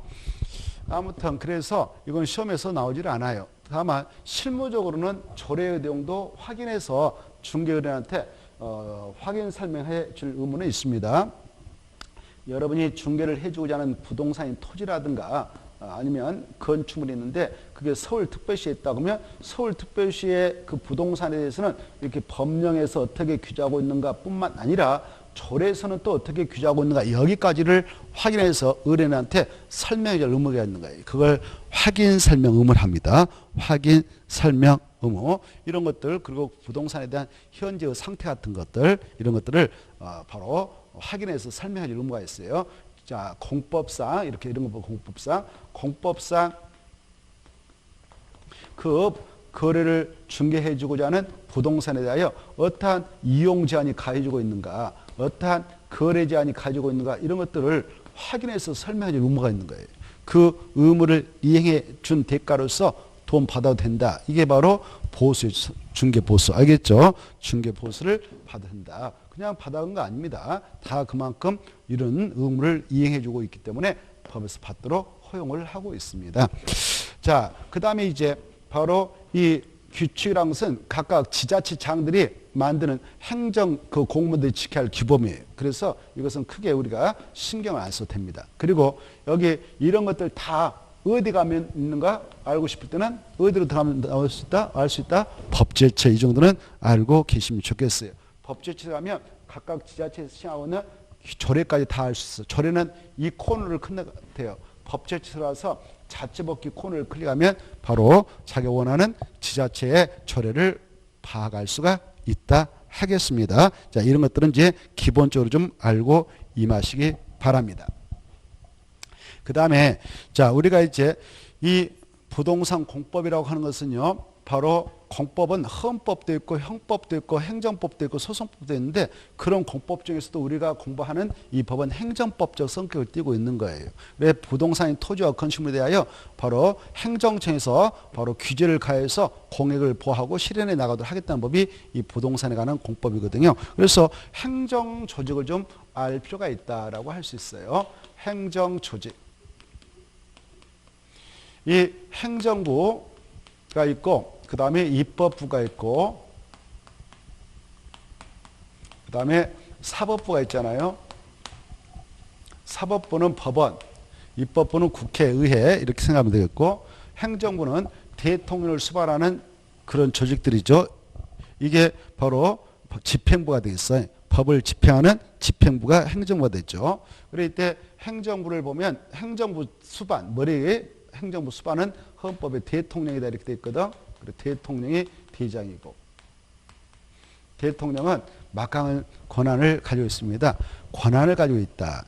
아무튼 그래서 이건 시험에서 나오질 않아요. 다만 실무적으로는 조례의 내용도 확인해서 중개의뢰한테 확인 설명해 줄 의무는 있습니다. 여러분이 중개를 해주고자 하는 부동산인 토지라든가 아니면 건축물이 있는데 그게 서울특별시에 있다 그러면 서울특별시의 그 부동산에 대해서는 이렇게 법령에서 어떻게 규정하고 있는가 뿐만 아니라 조례에서는 또 어떻게 규정하고 있는가 여기까지를 확인해서 의뢰인한테 설명해 줄 의무가 있는 거예요. 그걸 확인 설명 의무를 합니다. 확인 설명 의무 이런 것들 그리고 부동산에 대한 현재의 상태 같은 것들 이런 것들을 바로 확인해서 설명해 줄 의무가 있어요. 자, 공법상 이렇게 이런 거 보고 공법상 그 거래를 중개해 주고자 하는 부동산에 대하여 어떠한 이용 제한이 가해지고 있는가 어떠한 거래 제한이 가지고 있는가 이런 것들을 확인해서 설명해 줄 의무가 있는 거예요. 그 의무를 이행해 준 대가로서 돈 받아도 된다. 이게 바로 보수의 중개 보수. 알겠죠? 중개 보수를 받아야 된다. 그냥 받아온 거 아닙니다. 다 그만큼 이런 의무를 이행해 주고 있기 때문에 법에서 받도록 허용을 하고 있습니다. 자, 그 다음에 이제 바로 이 규칙이라는 것은 각각 지자체장들이 만드는 행정 그 공무원들이 지켜야 할 규범이에요. 그래서 이것은 크게 우리가 신경을 안 써도 됩니다. 그리고 여기 이런 것들 다 어디 가면 있는가 알고 싶을 때는 어디로 들어가면 나올 수 있다? 알 수 있다? 법제처 이 정도는 알고 계시면 좋겠어요. 법제처에 가면 각각 지자체에서 시행하고 있는 조례까지 다 알 수 있어요. 조례는 이 코너를 클릭해요. 법제처라서 자체법규 코너를 클릭하면 바로 자기가 원하는 지자체의 조례를 파악할 수가 있다 하겠습니다. 자, 이런 것들은 이제 기본적으로 좀 알고 임하시기 바랍니다. 그 다음에 자 우리가 이제 이 부동산 공법이라고 하는 것은요 바로 공법은 헌법도 있고 형법도 있고 행정법도 있고 소송법도 있는데 그런 공법 중에서도 우리가 공부하는 이 법은 행정법적 성격을 띠고 있는 거예요. 왜 부동산인 토지와 건축물에 대하여 바로 행정청에서 바로 규제를 가해서 공약을 보호하고 실현해 나가도록 하겠다는 법이 이 부동산에 관한 공법이거든요. 그래서 행정 조직을 좀 알 필요가 있다라고 할 수 있어요. 행정 조직. 이 행정부가 있고 그 다음에 입법부가 있고 그 다음에 사법부가 있잖아요. 사법부는 법원, 입법부는 국회, 의회 이렇게 생각하면 되겠고 행정부는 대통령을 수반하는 그런 조직들이죠. 이게 바로 집행부가 되겠어요. 법을 집행하는 집행부가 행정부가 되죠. 그럴 때 행정부를 보면 행정부 수반, 머리에 행정부 수반은 헌법에 대통령이다 이렇게 돼 있거든. 그리고 대통령이 대장이고 대통령은 막강한 권한을 가지고 있습니다. 권한을 가지고 있다.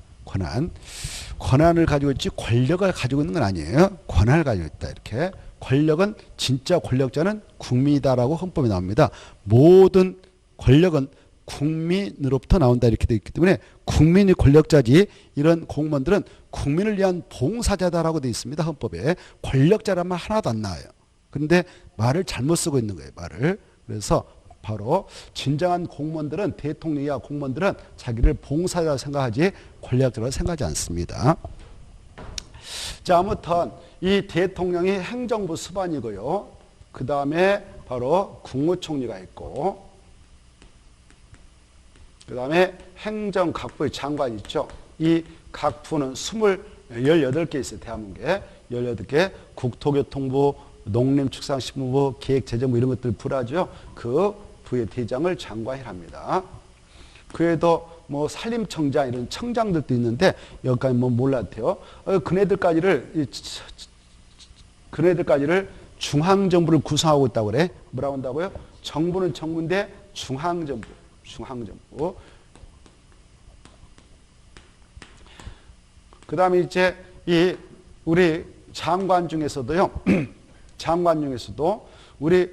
권한을 가지고 있지 권력을 가지고 있는 건 아니에요. 권한을 가지고 있다. 이렇게 권력은 진짜 권력자는 국민이다라고 헌법에 나옵니다. 모든 권력은 국민으로부터 나온다 이렇게 되어 있기 때문에 국민이 권력자지 이런 공무원들은 국민을 위한 봉사자다라고 되어 있습니다. 헌법에. 권력자란 말 하나도 안 나와요. 그런데 말을 잘못 쓰고 있는 거예요. 말을. 그래서 바로 진정한 공무원들은 대통령이야 공무원들은 자기를 봉사자라고 생각하지 권력자라고 생각하지 않습니다. 자, 아무튼 이 대통령이 행정부 수반이고요. 그 다음에 바로 국무총리가 있고 그 다음에 행정각부의 장관이 있죠. 이 각부는 18개 있어요. 대한민국에 18개 국토교통부, 농림축산식품부, 기획재정부 이런 것들 부라죠. 그 부의 대장을 장관이랍니다. 그 외에도 뭐 산림청장 이런 청장들도 있는데 여기까지 뭐 몰라도 돼요. 그네들까지를 그네들까지를 중앙정부를 구성하고 있다고 그래. 뭐라고 한다고요? 정부는 정부인데 중앙정부. 그 다음에 이제 이 우리 장관 중에서도요. 장관 중에서도 우리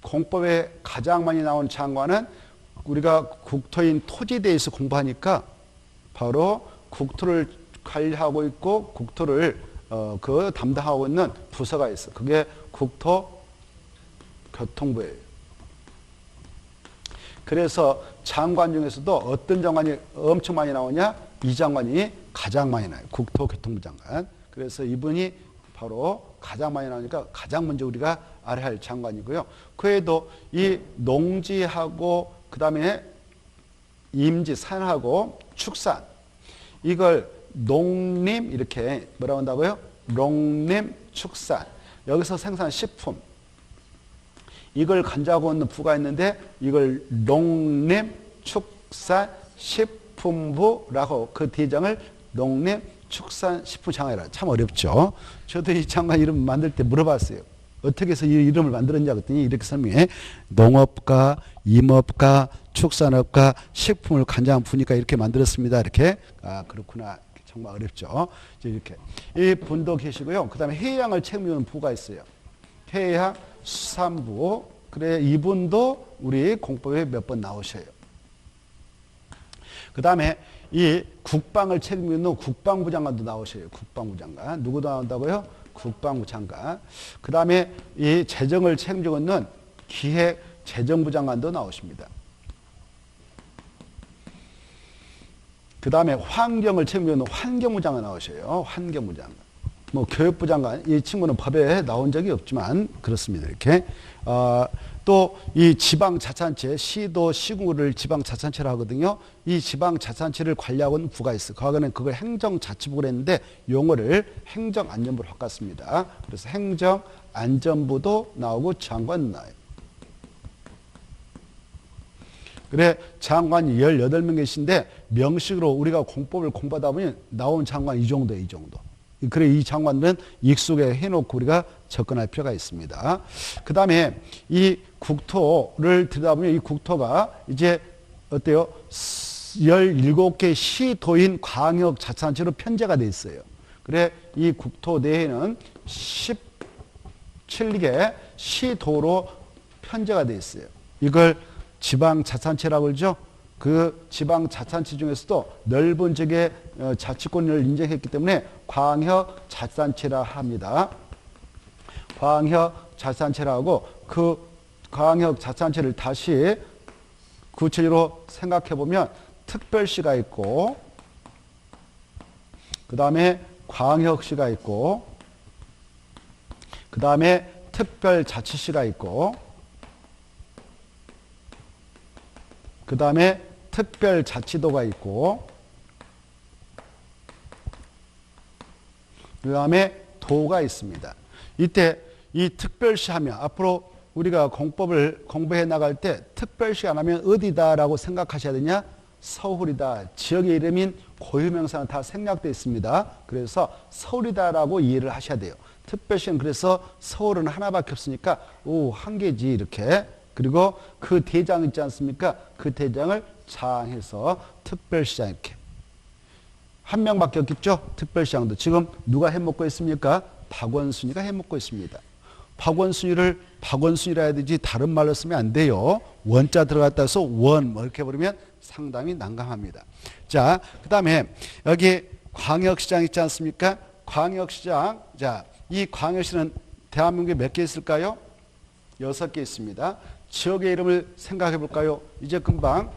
공법에 가장 많이 나온 장관은 우리가 국토인 토지에 대해서 공부하니까 바로 국토를 관리하고 있고 국토를 그 담당하고 있는 부서가 있어. 그게 국토교통부예요. 그래서 장관 중에서도 어떤 장관이 엄청 많이 나오냐? 이 장관이 가장 많이 나와요. 국토교통부 장관. 그래서 이분이 바로 가장 많이 나오니까 가장 먼저 우리가 알아야 할 장관이고요. 그 외에도 이 농지하고 그 다음에 임지, 산하고 축산 이걸 농림 이렇게 뭐라고 한다고요? 농림, 축산. 여기서 생산한 식품. 이걸 관장하고 있는 부가 있는데 이걸 농림, 축산, 식품부라고 그 대장을 농림, 축산, 식품장관이라 참 어렵죠. 저도 이 장관 이름 만들 때 물어봤어요. 어떻게 해서 이 이름을 만들었냐 그랬더니 이렇게 설명해. 농업과, 임업과, 축산업과, 식품을 관장한 부니까 이렇게 만들었습니다. 이렇게. 아, 그렇구나. 정말 어렵죠. 이렇게. 이 분도 계시고요. 그 다음에 해양을 책임지는 부가 있어요. 해양 수산부. 그래, 이분도 우리 공법에 몇 번 나오셔요. 그 다음에 이 국방을 책임지는 국방부 장관도 나오셔요. 국방부 장관. 누구 나온다고요? 국방부 장관. 그 다음에 이 재정을 책임지고 있는 기획재정부 장관도 나오십니다. 그 다음에 환경을 책임지는 환경부 장관 나오셔요. 환경부 장관. 뭐 교육부 장관. 이 친구는 법에 나온 적이 없지만 그렇습니다. 이렇게. 또 이 지방자치단체, 시도, 시군구를 지방자치단체라 하거든요. 이 지방자치단체를 관리하고 있는 부가 있어요. 과거에는 그걸 행정자치부로 했는데 용어를 행정안전부로 바꿨습니다. 그래서 행정안전부도 나오고 장관 나와요. 그래, 장관이 18명 계신데 명식으로 우리가 공법을 공부하다 보니 나온 장관 이 정도예요, 이 정도. 그래, 이 장관들은 익숙해 해놓고 우리가 접근할 필요가 있습니다. 그 다음에 이 국토를 들여다보면 이 국토가 이제 어때요? 17개 시도인 광역자치단체로 편제가 돼 있어요. 그래, 이 국토 내에는 17개 시도로 편제가 돼 있어요. 이걸 지방자치단체라고 그러죠. 그 지방자치단체 중에서도 넓은 지역의 자치권을 인정했기 때문에 광역자치단체라 합니다. 광역자치단체라고 그 광역자치단체를 다시 구체적으로 생각해 보면 특별시가 있고 그 다음에 광역시가 있고 그 다음에 특별자치시가 있고 그 다음에 특별자치도가 있고 그 다음에 도가 있습니다. 이때 이 특별시 하면 앞으로 우리가 공법을 공부해 나갈 때 특별시 안 하면 어디다라고 생각하셔야 되냐? 서울이다. 지역의 이름인 고유명사는 다 생략되어 있습니다. 그래서 서울이다라고 이해를 하셔야 돼요. 특별시는 그래서 서울은 하나밖에 없으니까 한 개지 이렇게. 그리고 그 대장 있지 않습니까? 그 대장을 장해서 특별시장 이렇게. 한 명밖에 없겠죠? 특별시장도. 지금 누가 해먹고 있습니까? 박원순이가 해먹고 있습니다. 박원순이를 박원순이라 해야 되지 다른 말로 쓰면 안 돼요. 원자 들어갔다 해서 원 뭐 이렇게 부르면 상당히 난감합니다. 자, 그 다음에 여기 광역시장 있지 않습니까? 광역시장. 자, 이 광역시는 대한민국에 몇 개 있을까요? 6개 있습니다. 지역의 이름을 생각해 볼까요? 이제 금방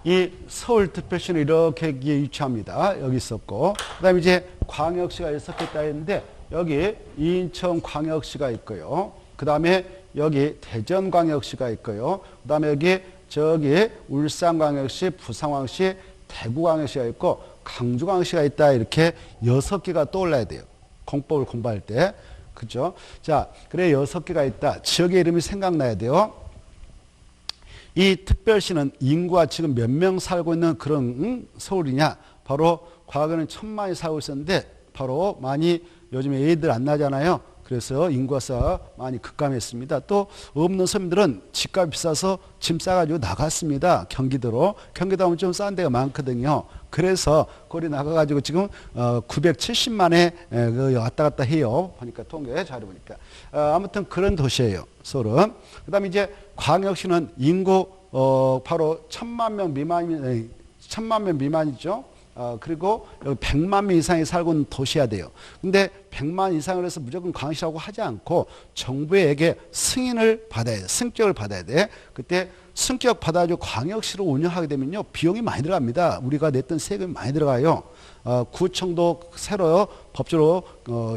이 서울특별시는 이렇게 위치합니다. 여기 있었고 그 다음에 이제 광역시가 6개 있다 했는데 여기 인천광역시가 있고요. 그 다음에 여기 대전광역시가 있고요. 그 다음에 여기 저기 울산광역시, 부산광역시, 대구광역시가 있고 강주광역시가 있다. 이렇게 6개가 떠올라야 돼요. 공법을 공부할 때. 그죠? 자, 그래 6개가 있다. 지역의 이름이 생각나야 돼요. 이 특별시는 인구가 지금 몇 명 살고 있는 그런 서울이냐? 바로 과거에는 1000만이 살고 있었는데 바로 많이 요즘에 애들 안 나잖아요. 그래서 인구가 많이 급감했습니다. 또 없는 서민들은 집값이 비싸서 짐 싸가지고 나갔습니다. 경기도로. 경기도 하면 좀 싼 데가 많거든요. 그래서 거기 나가가지고 지금 970만에 왔다 갔다 해요. 보니까 통계 자료 보니까. 아무튼 그런 도시예요. 서울은. 그 다음에 이제 광역시는 인구 바로 1000만 명 미만이죠. 그리고 여기 100만 명 이상이 살고 있는 도시야 돼요. 근데 100만 이상을 해서 무조건 광역시라고 하지 않고 정부에게 승인을 받아야 돼. 승격을 받아야 돼. 그때 승격 받아가지고 광역시로 운영하게 되면요. 비용이 많이 들어갑니다. 우리가 냈던 세금이 많이 들어가요. 구청도 새로 법적으로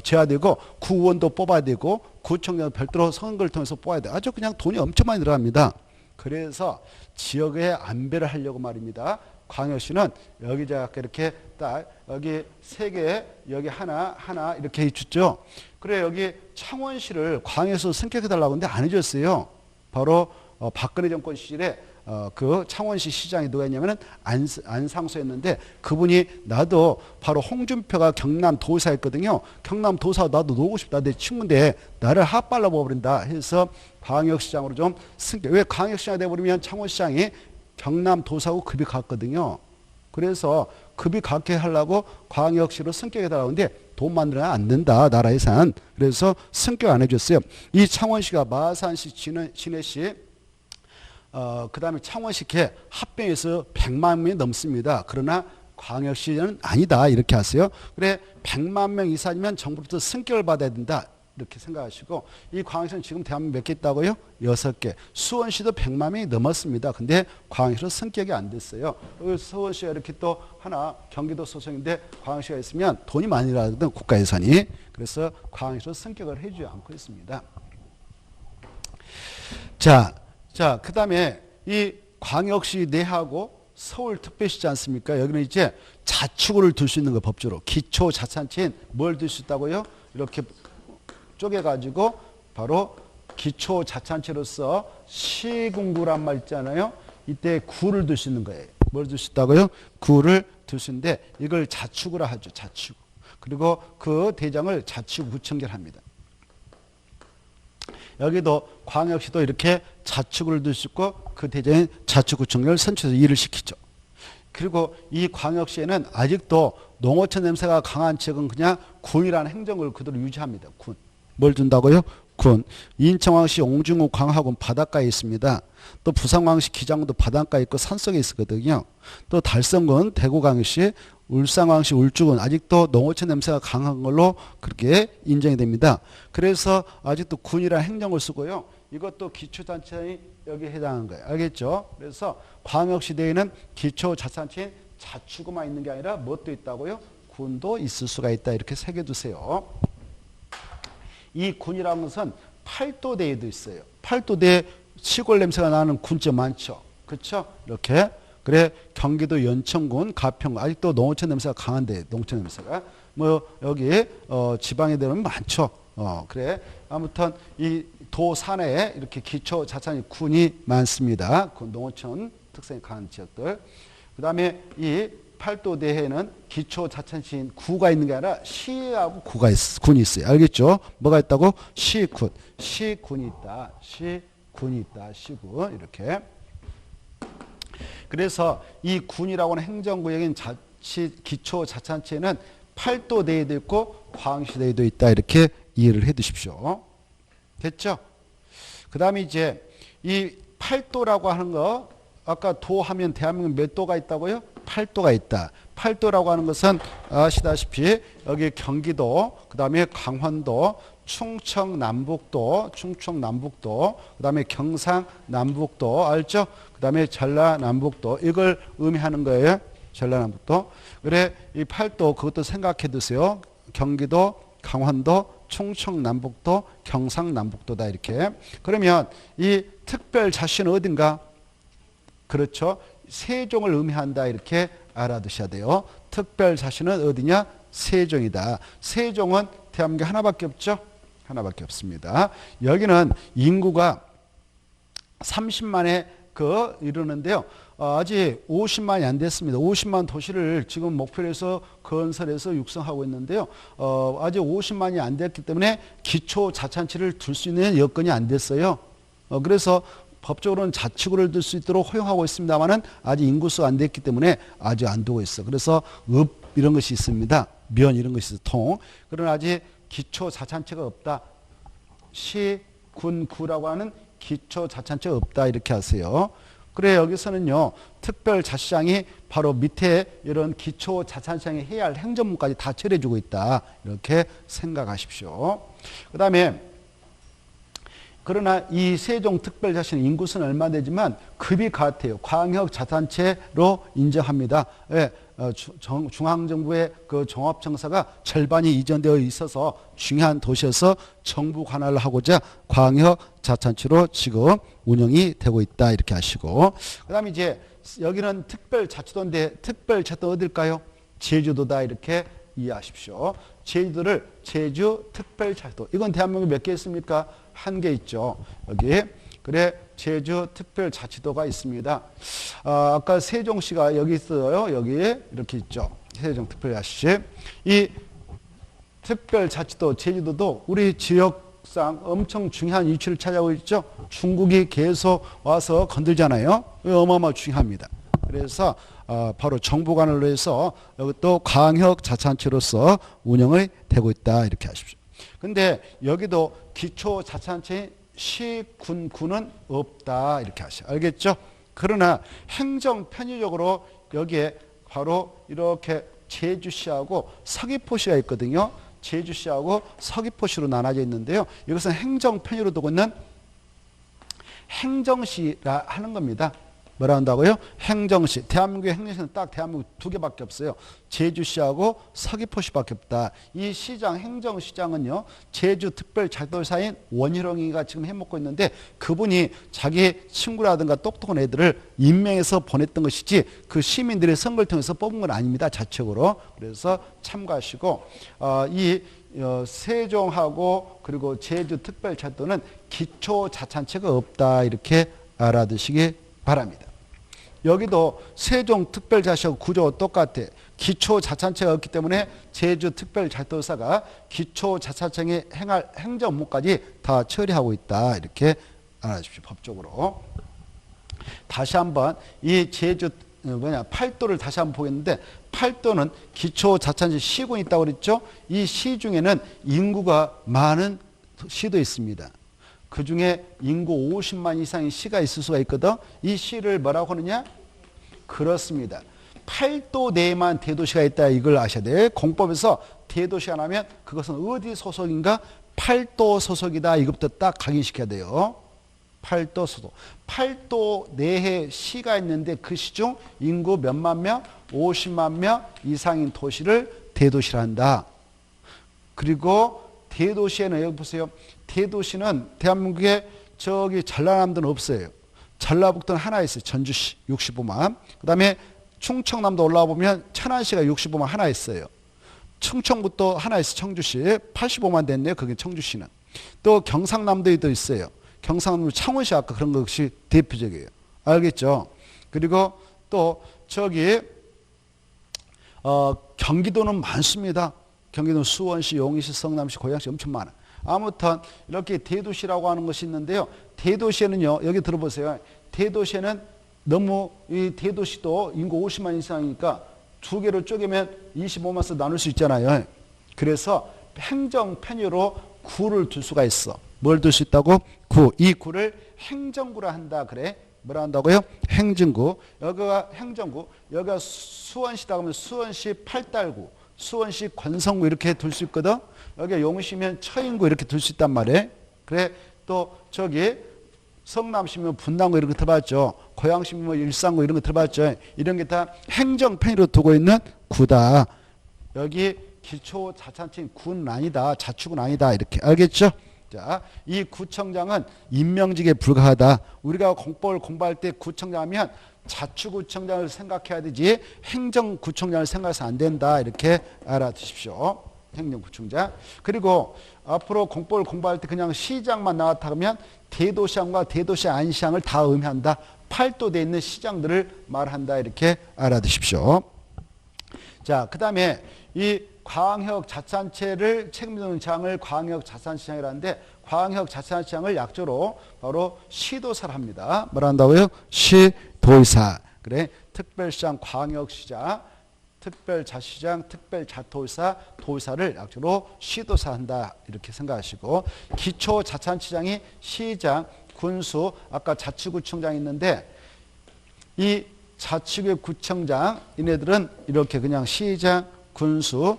제한되고 구의원도 뽑아야 되고 구청장 별도로 선거를 통해서 뽑아야 돼. 아주 그냥 돈이 엄청 많이 들어갑니다. 그래서 지역의 안배를 하려고 말입니다. 광역시는 여기 아까 이렇게 딱 여기 세 개, 여기 하나 이렇게 해줬죠. 그래 여기 창원시를 광역에서 승격해달라고 하는데 안 해줬어요. 바로 박근혜 정권 시절에 그 창원시 시장이 누가 했냐면은 안상수였는데 그분이 나도 바로 홍준표가 경남도사였거든요. 경남도사 나도 놓고 싶다. 내 친구인데 나를 핫발라 버린다 해서 광역시장으로 좀 승격. 왜 광역시장이 돼버리면 창원시장이 경남도사하고 급이 같거든요. 그래서 급이 같게 하려고 광역시로 승격해달라고 하는데 돈 만들어야 안 된다. 나라 예산. 그래서 승격 안 해줬어요. 이 창원시가 마산시, 진해시 그 다음에 창원시 개 합병해서 100만 명이 넘습니다. 그러나 광역시는 아니다. 이렇게 하세요. 그래 100만 명 이상이면 정부부터 승격을 받아야 된다. 이렇게 생각하시고 이 광역시는 지금 대한민국 몇 개 있다고요? 6개. 수원시도 100만 명이 넘었습니다. 근데 광역시로 승격이 안 됐어요. 수원시가 이렇게 또 하나 경기도 소속인데 광역시가 있으면 돈이 많이 들어가거든 국가 예산이. 그래서 광역시로 승격을 해주지 않고 있습니다. 자, 그 다음에 이 광역시 내하고 서울특별시지 않습니까? 여기는 이제 자치구를 둘 수 있는 거 법적으로. 기초자치단체인 뭘 둘 수 있다고요? 이렇게 쪼개가지고 바로 기초자치단체로서 시군구란 말 있잖아요. 이때 구를 둘 수 있는 거예요. 뭘 둘 수 있다고요? 구를 둘 수 있는데 이걸 자치구라 하죠. 자치구. 그리고 그 대장을 자치구청장을 합니다. 여기도 광역시도 이렇게 자치구를 둘 수 있고 그 대장인 자치구청장을 선출해서 일을 시키죠. 그리고 이 광역시에는 아직도 농어촌 냄새가 강한 지역은 그냥 군이라는 행정을 그대로 유지합니다. 군. 뭘 준다고요? 군. 인천광역시 옹중읍 광화군 바닷가에 있습니다. 또 부산광역시 기장군도 바닷가에 있고 산속에 있거든요. 또 달성군 대구광역시 울산광역시 울주군 아직도 농어촌 냄새가 강한 걸로 그렇게 인정이 됩니다. 그래서 아직도 군이라는 행정을 쓰고요. 이것도 기초자치단체에 여기 해당하는 거예요. 알겠죠? 그래서 광역시대에는 기초자치단체인 자치구만 있는 게 아니라 무엇도 있다고요? 군도 있을 수가 있다. 이렇게 새겨두세요. 이 군이라는 것은 팔도대에도 있어요. 팔도대에 시골 냄새가 나는 군점 많죠. 그렇죠? 이렇게. 그래 경기도 연천군, 가평군 아직도 농어촌 냄새가 강한데 농촌 냄새가 뭐 여기 지방에 되면 많죠. 그래 아무튼 이 도산에 이렇게 기초자치단체 군이 많습니다. 그 농어촌 특성이 강한 지역들. 그 다음에 이 팔도대에는 기초자치단체인 구가 있는 게 아니라 시하고 군이 있어요. 알겠죠? 뭐가 있다고? 시군. 시군이 있다. 시군이 있다. 시군. 이렇게. 그래서 이 군이라고 하는 행정구역인 기초자치단체는 팔도대에도 있고 광역시대에도 있다. 이렇게 이해를 해 두십시오. 됐죠? 그 다음에 이제 이 팔도라고 하는 거 아까 도 하면 대한민국 몇 도가 있다고요? 8도가 있다. 8도라고 하는 것은 아시다시피 여기 경기도, 그 다음에 강원도, 충청남북도, 그 다음에 경상남북도, 알죠? 그 다음에 전라남북도, 이걸 의미하는 거예요. 전라남북도. 그래, 이 8도 그것도 생각해 두세요. 경기도, 강원도, 충청남북도, 경상남북도다. 이렇게. 그러면 이 특별자치는 어딘가? 그렇죠. 세종을 의미한다. 이렇게 알아두셔야 돼요. 특별자치는 어디냐? 세종이다. 세종은 대한민국에 하나밖에 없죠? 하나밖에 없습니다. 여기는 인구가 30만의 이러는데요. 아직 50만이 안 됐습니다. 50만 도시를 지금 목표로 해서 건설해서 육성하고 있는데요. 아직 50만이 안 됐기 때문에 기초자치단체를 둘 수 있는 여건이 안 됐어요. 그래서 법적으로는 자치구를 둘 수 있도록 허용하고 있습니다만은 아직 인구수가 안 됐기 때문에 아직 안 두고 있어. 그래서 읍 이런 것이 있습니다. 면 이런 것이 있어. 통. 그러나 아직 기초자치단체가 없다. 시, 군, 구라고 하는 기초자치단체가 없다. 이렇게 하세요. 그래 여기서는요. 특별자치장이 바로 밑에 이런 기초자치단체장이 해야 할 행정문까지 다 처리해주고 있다. 이렇게 생각하십시오. 그 다음에 그러나 이 세종특별자치는 인구수는 얼마 되지만 급이 같아요. 광역자치단체로 인정합니다. 예, 중앙정부의 그 종합청사가 절반이 이전되어 있어서 중요한 도시여서 정부 관할을 하고자 광역자치단체로 지금 운영이 되고 있다. 이렇게 하시고. 그 다음에 이제 여기는 특별자치도인데 특별자치도 어딜까요? 제주도다. 이렇게 이해하십시오. 제주도를 제주특별자치도. 이건 대한민국에 몇 개 있습니까? 한 개 있죠. 여기. 그래 제주특별자치도가 있습니다. 아까 세종시가 여기 있어요. 여기 이렇게 있죠. 세종특별자치. 이 특별자치도 제주도도 우리 지역상 엄청 중요한 위치를 차지하고 있죠. 중국이 계속 와서 건들잖아요. 어마어마 중요합니다. 그래서 바로 정부 관할로 해서 여기 또 광역자치단체로서 운영이 되고 있다. 이렇게 하십시오. 근데 여기도 기초자치단체인 시, 군, 구는 없다. 이렇게 하셔. 알겠죠? 그러나 행정 편의적으로 여기에 바로 이렇게 제주시하고 서귀포시가 있거든요. 제주시하고 서귀포시로 나눠져 있는데요. 이것은 행정 편의로 두고 있는 행정시라 하는 겁니다. 뭐라 한다고요? 행정시. 대한민국의 행정시는 딱 대한민국 두 개밖에 없어요. 제주시하고 서귀포시밖에 없다. 이 시장, 행정시장은요, 제주특별자치도사인 원희룡이가 지금 해먹고 있는데 그분이 자기 친구라든가 똑똑한 애들을 임명해서 보냈던 것이지 그 시민들의 선거를 통해서 뽑은 건 아닙니다. 자책으로. 그래서 참고하시고, 이 세종하고 그리고 제주특별자치도는 기초자치단체가 없다. 이렇게 알아두시기 바랍니다. 여기도 세종특별자치도 구조가 똑같아. 기초자치단체가 없기 때문에 제주특별자치도사가 기초자치단체에 행할 행정 업무까지 다 처리하고 있다. 이렇게 알아주십시오. 법적으로. 다시 한번 이 팔도를 다시 한번 보겠는데 팔도는 기초자치단체 시군이 있다고 그랬죠. 이 시 중에는 인구가 많은 시도 있습니다. 그 중에 인구 50만 이상의 시가 있을 수가 있거든. 이 시를 뭐라고 하느냐? 그렇습니다. 팔도 내에만 대도시가 있다. 이걸 아셔야 돼. 공법에서 대도시가 나면 그것은 어디 소속인가? 팔도 소속이다. 이것부터 딱 각인시켜야 돼요. 팔도 소속. 팔도 내에 시가 있는데 그 시 중 인구 몇만 명? 50만 명 이상인 도시를 대도시라 한다. 그리고 대도시에는 여기 보세요. 대도시는 대한민국에 저기 전라남도는 없어요. 전라북도는 하나 있어요. 전주시 65만. 그 다음에 충청남도 올라와 보면 천안시가 65만 하나 있어요. 충청북도 하나 있어요. 청주시 85만 됐네요. 그게 청주시는. 또 경상남도에도 있어요. 경상남도 창원시 아까 그런 것이 대표적이에요. 알겠죠? 그리고 또 저기 경기도는 많습니다. 경기도는 수원시, 용인시, 성남시, 고양시 엄청 많아. 아무튼 이렇게 대도시라고 하는 것이 있는데요. 대도시에는요. 여기 들어보세요. 대도시에는 너무 이 대도시도 인구 50만 이상이니까 두 개로 쪼개면 25만서 나눌 수 있잖아요. 그래서 행정 편의로 구를 둘 수가 있어. 뭘 둘 수 있다고? 구. 이 구를 행정구라 한다. 그래. 뭐라 한다고요? 행정구. 여기가 행정구. 여기가 수원시다 그러면 수원시 팔달구. 수원시 권성구 이렇게 둘 수 있거든. 여기 용시면 처인구 이렇게 둘 수 있단 말이에요. 그래 또 저기 성남시면 분당구 이런 거 들어봤죠. 고양시면 뭐 일산구 이런 거 들어봤죠. 이런 게 다 행정 편의로 두고 있는 구다. 여기 기초자치단체인 구는 아니다. 자치구는 아니다. 이렇게 알겠죠? 자, 이 구청장은 임명직에 불과하다. 우리가 공법을 공부할 때 구청장 하면 자치구청장을 생각해야 되지 행정구청장을 생각해서 안 된다. 이렇게 알아두십시오. 행정구청장. 그리고 앞으로 공법을 공부할 때 그냥 시장만 나왔다 그러면 대도시장과 대도시 안시장을 다 의미한다. 팔도되어 있는 시장들을 말한다. 이렇게 알아두십시오. 자, 그 다음에 이 광역자치단체를 책임지는 장을 광역자치단체장이라 하는데 광역자치단체장을 약조로 바로 시도사를 합니다. 뭐라 한다고요? 시도의사. 그래, 특별시장, 광역시장, 특별자치장, 특별자도의사, 도의사를 약조로 시도사 한다. 이렇게 생각하시고 기초자치단체장이 시장, 군수, 아까 자치구청장 있는데 이 자치구의 구청장, 이네들은 이렇게 그냥 시장, 군수,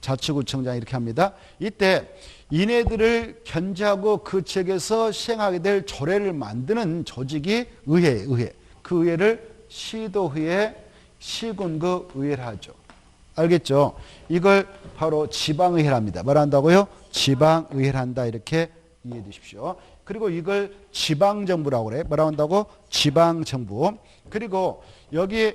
자치구청장 이렇게 합니다. 이때 이네들을 견제하고 그 지역에서 시행하게 될 조례를 만드는 조직이 의회. 그 의회를 시도의회, 시군구 의회를 하죠. 알겠죠? 이걸 바로 지방의회를 합니다. 뭘 한다고요? 지방의회를 한다. 이렇게 이해해 주십시오. 그리고 이걸 지방정부라고 그래. 뭐라고 한다고? 지방정부. 그리고 여기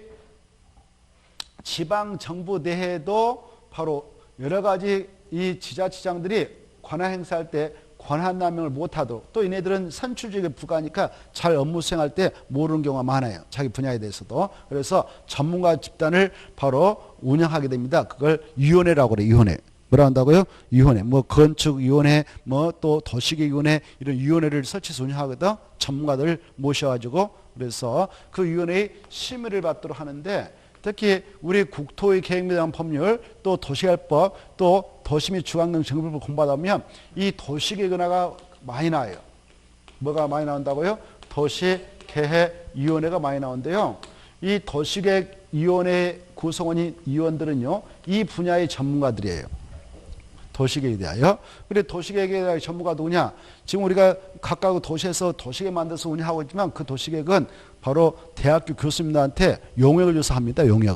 지방정부 내에도 바로 여러 가지 이 지자체장들이 권한 행사할 때 권한 남용을 못하도록, 또 얘네들은 선출직에 부과하니까 잘 업무 수행할 때 모르는 경우가 많아요. 자기 분야에 대해서도. 그래서 전문가 집단을 바로 운영하게 됩니다. 그걸 위원회라고 그래요. 위원회. 뭐라 한다고요? 위원회. 뭐 건축위원회, 뭐 또 도시계획위원회, 이런 위원회를 설치해서 운영하거든. 전문가들 모셔가지고. 그래서 그 위원회의 심의를 받도록 하는데, 특히 우리 국토의 계획 및 법률, 또 도시개발법, 또 도시 및 주관능 정비법을 공부하다 보면 이 도시계획위원회가 많이 나와요. 뭐가 많이 나온다고요? 도시계획위원회가 많이 나오는데요. 이 도시계획위원회 구성원인 위원들은요, 이 분야의 전문가들이에요. 도시계획에 대하여. 그래, 도시계획에 대한 전문가 누구냐? 지금 우리가 각각 도시에서 도시계획 만들어서 운영하고 있지만 그 도시계획은 바로 대학교 교수님들한테 용역을 줘서 합니다. 용역.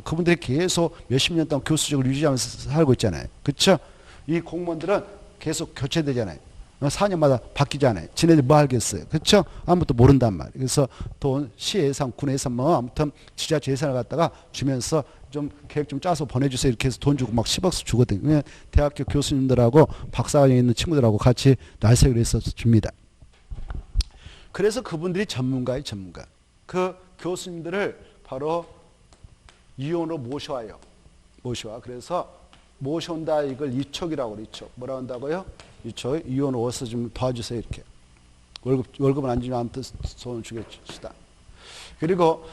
그분들이 계속 몇십 년 동안 교수직을 유지하면서 살고 있잖아요. 그렇죠? 이 공무원들은 계속 교체되잖아요. 4년마다 바뀌잖아요. 지네들 뭐 알겠어요. 그렇죠? 아무것도 모른단 말이에요. 그래서 돈, 시 예산, 군 예산, 뭐 아무튼 지자체 예산을 갖다가 주면서 좀 계획 좀 짜서 보내주세요. 이렇게 해서 돈 주고 막 10억씩 주거든요. 대학교 교수님들하고 박사과정에 있는 친구들하고 같이 날새기로 해서 줍니다. 그래서 그분들이 전문가예요. 전문가. 그 교수님들을 바로 위원으로 모셔와요. 그래서 모셔온다. 이걸 이촉이라고 그래요. 이촉. 뭐라 한다고요? 이촉. 위원으로 와서 좀 도와주세요. 이렇게. 월급은 안 주면 아무튼 손을 주겠습니다. 그리고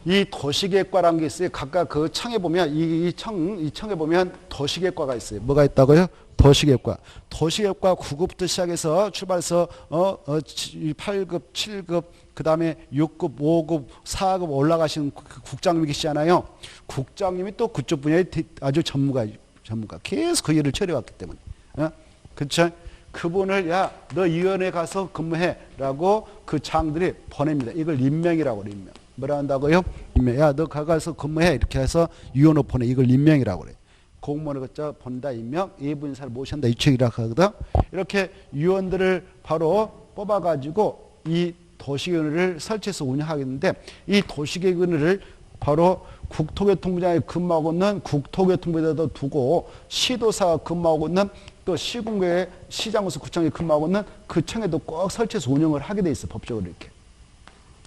이 도시계획과라는 게 있어요. 각각 그 청에 보면 이 청에 보면 도시계획과가 있어요. 뭐가 있다고요? 도시계획과. 도시계획과 9급부터 시작해서 출발해서 8급, 7급, 그 다음에 6급, 5급, 4급 올라가시는 국장님이 계시잖아요. 국장님이 또 그쪽 분야에 아주 전문가. 계속 그 일을 처리해왔기 때문에. 그렇죠? 그분을 야, 너 위원회 가서 근무해라고 그 장들이 보냅니다. 이걸 임명이라고 그래요. 임명. 뭐라 한다고요? 임명. 야, 너 가서 근무해. 이렇게 해서 위원회 보내. 이걸 임명이라고 그래요. 공무원을 갖다 본다. 임명. 예부인사를 모신다. 이책이라고 하거든. 이렇게 위원들을 바로 뽑아가지고 이 도시계획위원회를 설치해서 운영하겠는데, 이 도시계획위원회를 바로 국토교통부장이 근무하고 있는 국토교통부에다 두고 시도사가 근무하고 있는 또 시군구의 시장구수 구청에 근무하고 있는 그 청에도 꼭 설치해서 운영을 하게 돼 있어. 법적으로 이렇게.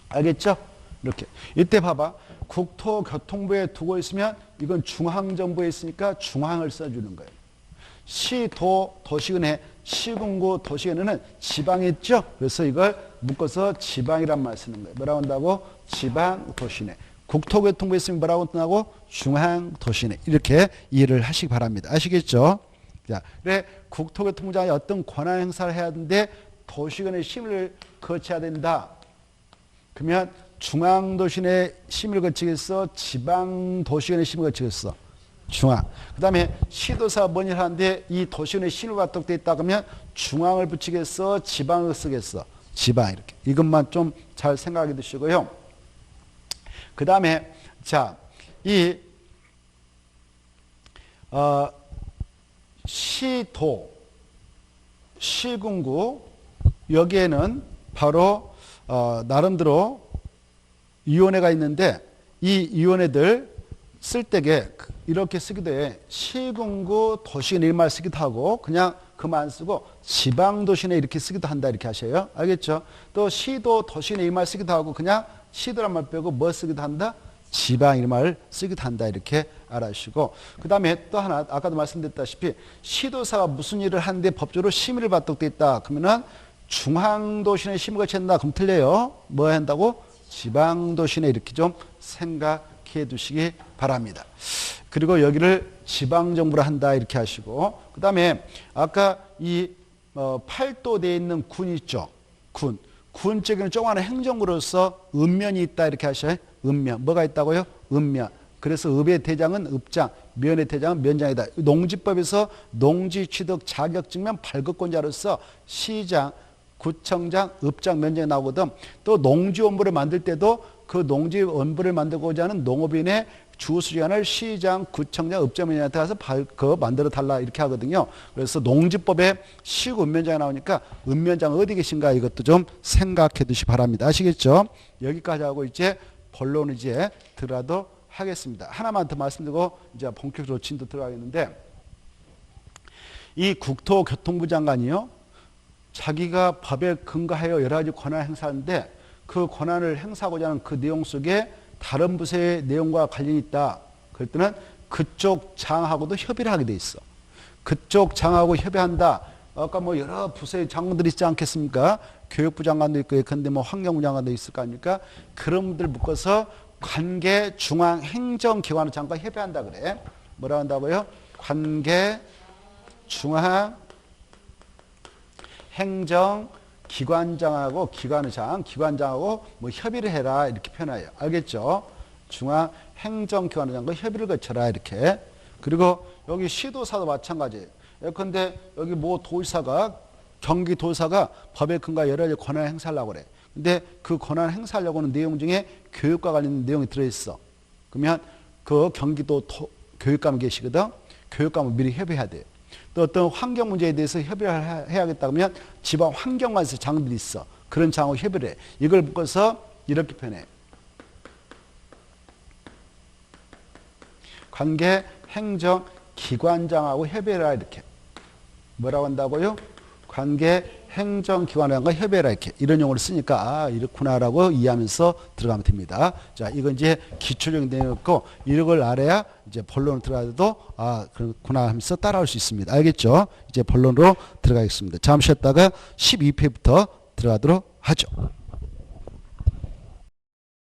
알겠죠? 이렇게. 이때 봐봐. 국토교통부에 두고 있으면 이건 중앙정부에 있으니까 중앙을 써주는 거예요. 시도 도시은혜, 시군구 도시은혜는 지방에 있죠? 그래서 이걸 묶어서 지방이란 말 쓰는 거예요. 뭐라고 한다고? 지방 도시네. 국토교통부에 있으면 뭐라고 한다고? 중앙 도시네. 이렇게 이해를 하시기 바랍니다. 아시겠죠? 자, 그래, 국토교통부장이 어떤 권한 행사를 해야 하는데 도시간의 심의를 거쳐야 된다. 그러면 중앙도시내 심의를 거치겠어? 지방도시간의 심의를 거치겠어? 중앙. 그 다음에 시도사 뭔일 하는데 이 도시간의 심의가 딱 있다 그러면 중앙을 붙이겠어? 지방을 쓰겠어? 지방. 이렇게. 이것만 좀 잘 생각해 두시고요. 그 다음에 자, 이 시도, 시군구 여기에는 바로 나름대로 위원회가 있는데 이 위원회들 쓸 때에 이렇게 쓰기도 해. 시군구 도시계획 일말 쓰기도 하고 그냥 그만 쓰고 지방도시 내 이렇게 쓰기도 한다 이렇게 하셔요. 알겠죠? 또 시도 도시 내 이 말 쓰기도 하고 그냥 시도란 말 빼고 뭐 쓰기도 한다? 지방 이 말 쓰기도 한다 이렇게 알아주시고 그 다음에 또 하나 아까도 말씀드렸다시피 시도사가 무슨 일을 하는데 법적으로 심의를 받도록 돼 있다. 그러면은 중앙도시 내 심의가 된다. 그럼 틀려요. 뭐 한다고? 지방도시 내 이렇게 좀 생각해 두시기 바랍니다. 그리고 여기를 지방정부로 한다 이렇게 하시고 그 다음에 아까 이 팔도되어 있는 군 있죠. 군 쪽에는 조그마한 행정구로서 읍면이 있다 이렇게 하셔요. 읍면. 뭐가 있다고요? 읍면. 그래서 읍의 대장은 읍장, 면의 대장은 면장이다. 농지법에서 농지취득 자격증명 발급권자로서 시장, 구청장, 읍장, 면장이 나오거든. 또 농지원부를 만들 때도 그 농지원부를 만들고자 하는 농업인의 주수리관을 시장, 구청장, 읍장, 면장한테 가서 그거 만들어 달라 이렇게 하거든요. 그래서 농지법에 시구 읍면장이 나오니까 읍면장 어디 계신가 이것도 좀 생각해 두시 바랍니다. 아시겠죠? 여기까지 하고 이제 본론 이제 들어가도록 하겠습니다. 하나만 더 말씀드리고 이제 본격적으로 진도 들어가겠는데 이 국토교통부 장관이요. 자기가 법에 근거하여 여러 가지 권한을 행사하는데 그 권한을 행사하고자 하는 그 내용 속에 다른 부서의 내용과 관련이 있다. 그럴 때는 그쪽 장하고도 협의를 하게 돼 있어. 그쪽 장하고 협의한다. 아까 뭐 여러 부서의 장관들이 있지 않겠습니까? 교육부 장관도 있고 예컨대 뭐 환경부 장관도 있을 거 아닙니까? 그런 분들 묶어서 관계 중앙행정기관의 장과 협의한다 그래. 뭐라 한다고요? 관계 중앙행정기관장하고 기관장하고 뭐 협의를 해라 이렇게 표현해요. 알겠죠? 중앙행정기관장과 협의를 거쳐라 이렇게. 그리고 여기 시도사도 마찬가지예요. 예컨대 여기 뭐 도지사가 경기도사가 법에 근거해 여러 가지 권한을 행사하려고 그래. 근데 그 권한을 행사하려고 하는 내용 중에 교육과 관련된 내용이 들어있어. 그러면 그 경기도 교육감 계시거든. 교육감은 미리 협의해야 돼요. 또 어떤 환경 문제에 대해서 협의를 해야겠다 그러면 지방 환경관에서 장들이 있어. 그런 장하고 협의를 해. 이걸 묶어서 이렇게 표현해. 관계 행정기관장하고 협의해라 이렇게. 뭐라고 한다고요? 관계 행정기관과 협의해라 이렇게 이런 용어를 쓰니까 아 이렇구나라고 이해하면서 들어가면 됩니다. 자 이건 이제 기초적인 내용이었고 이걸 알아야 이제 본론으로 들어가도 아 그렇구나 하면서 따라올 수 있습니다. 알겠죠? 이제 본론으로 들어가겠습니다. 잠시 쉬었다가 12회부터 들어가도록 하죠.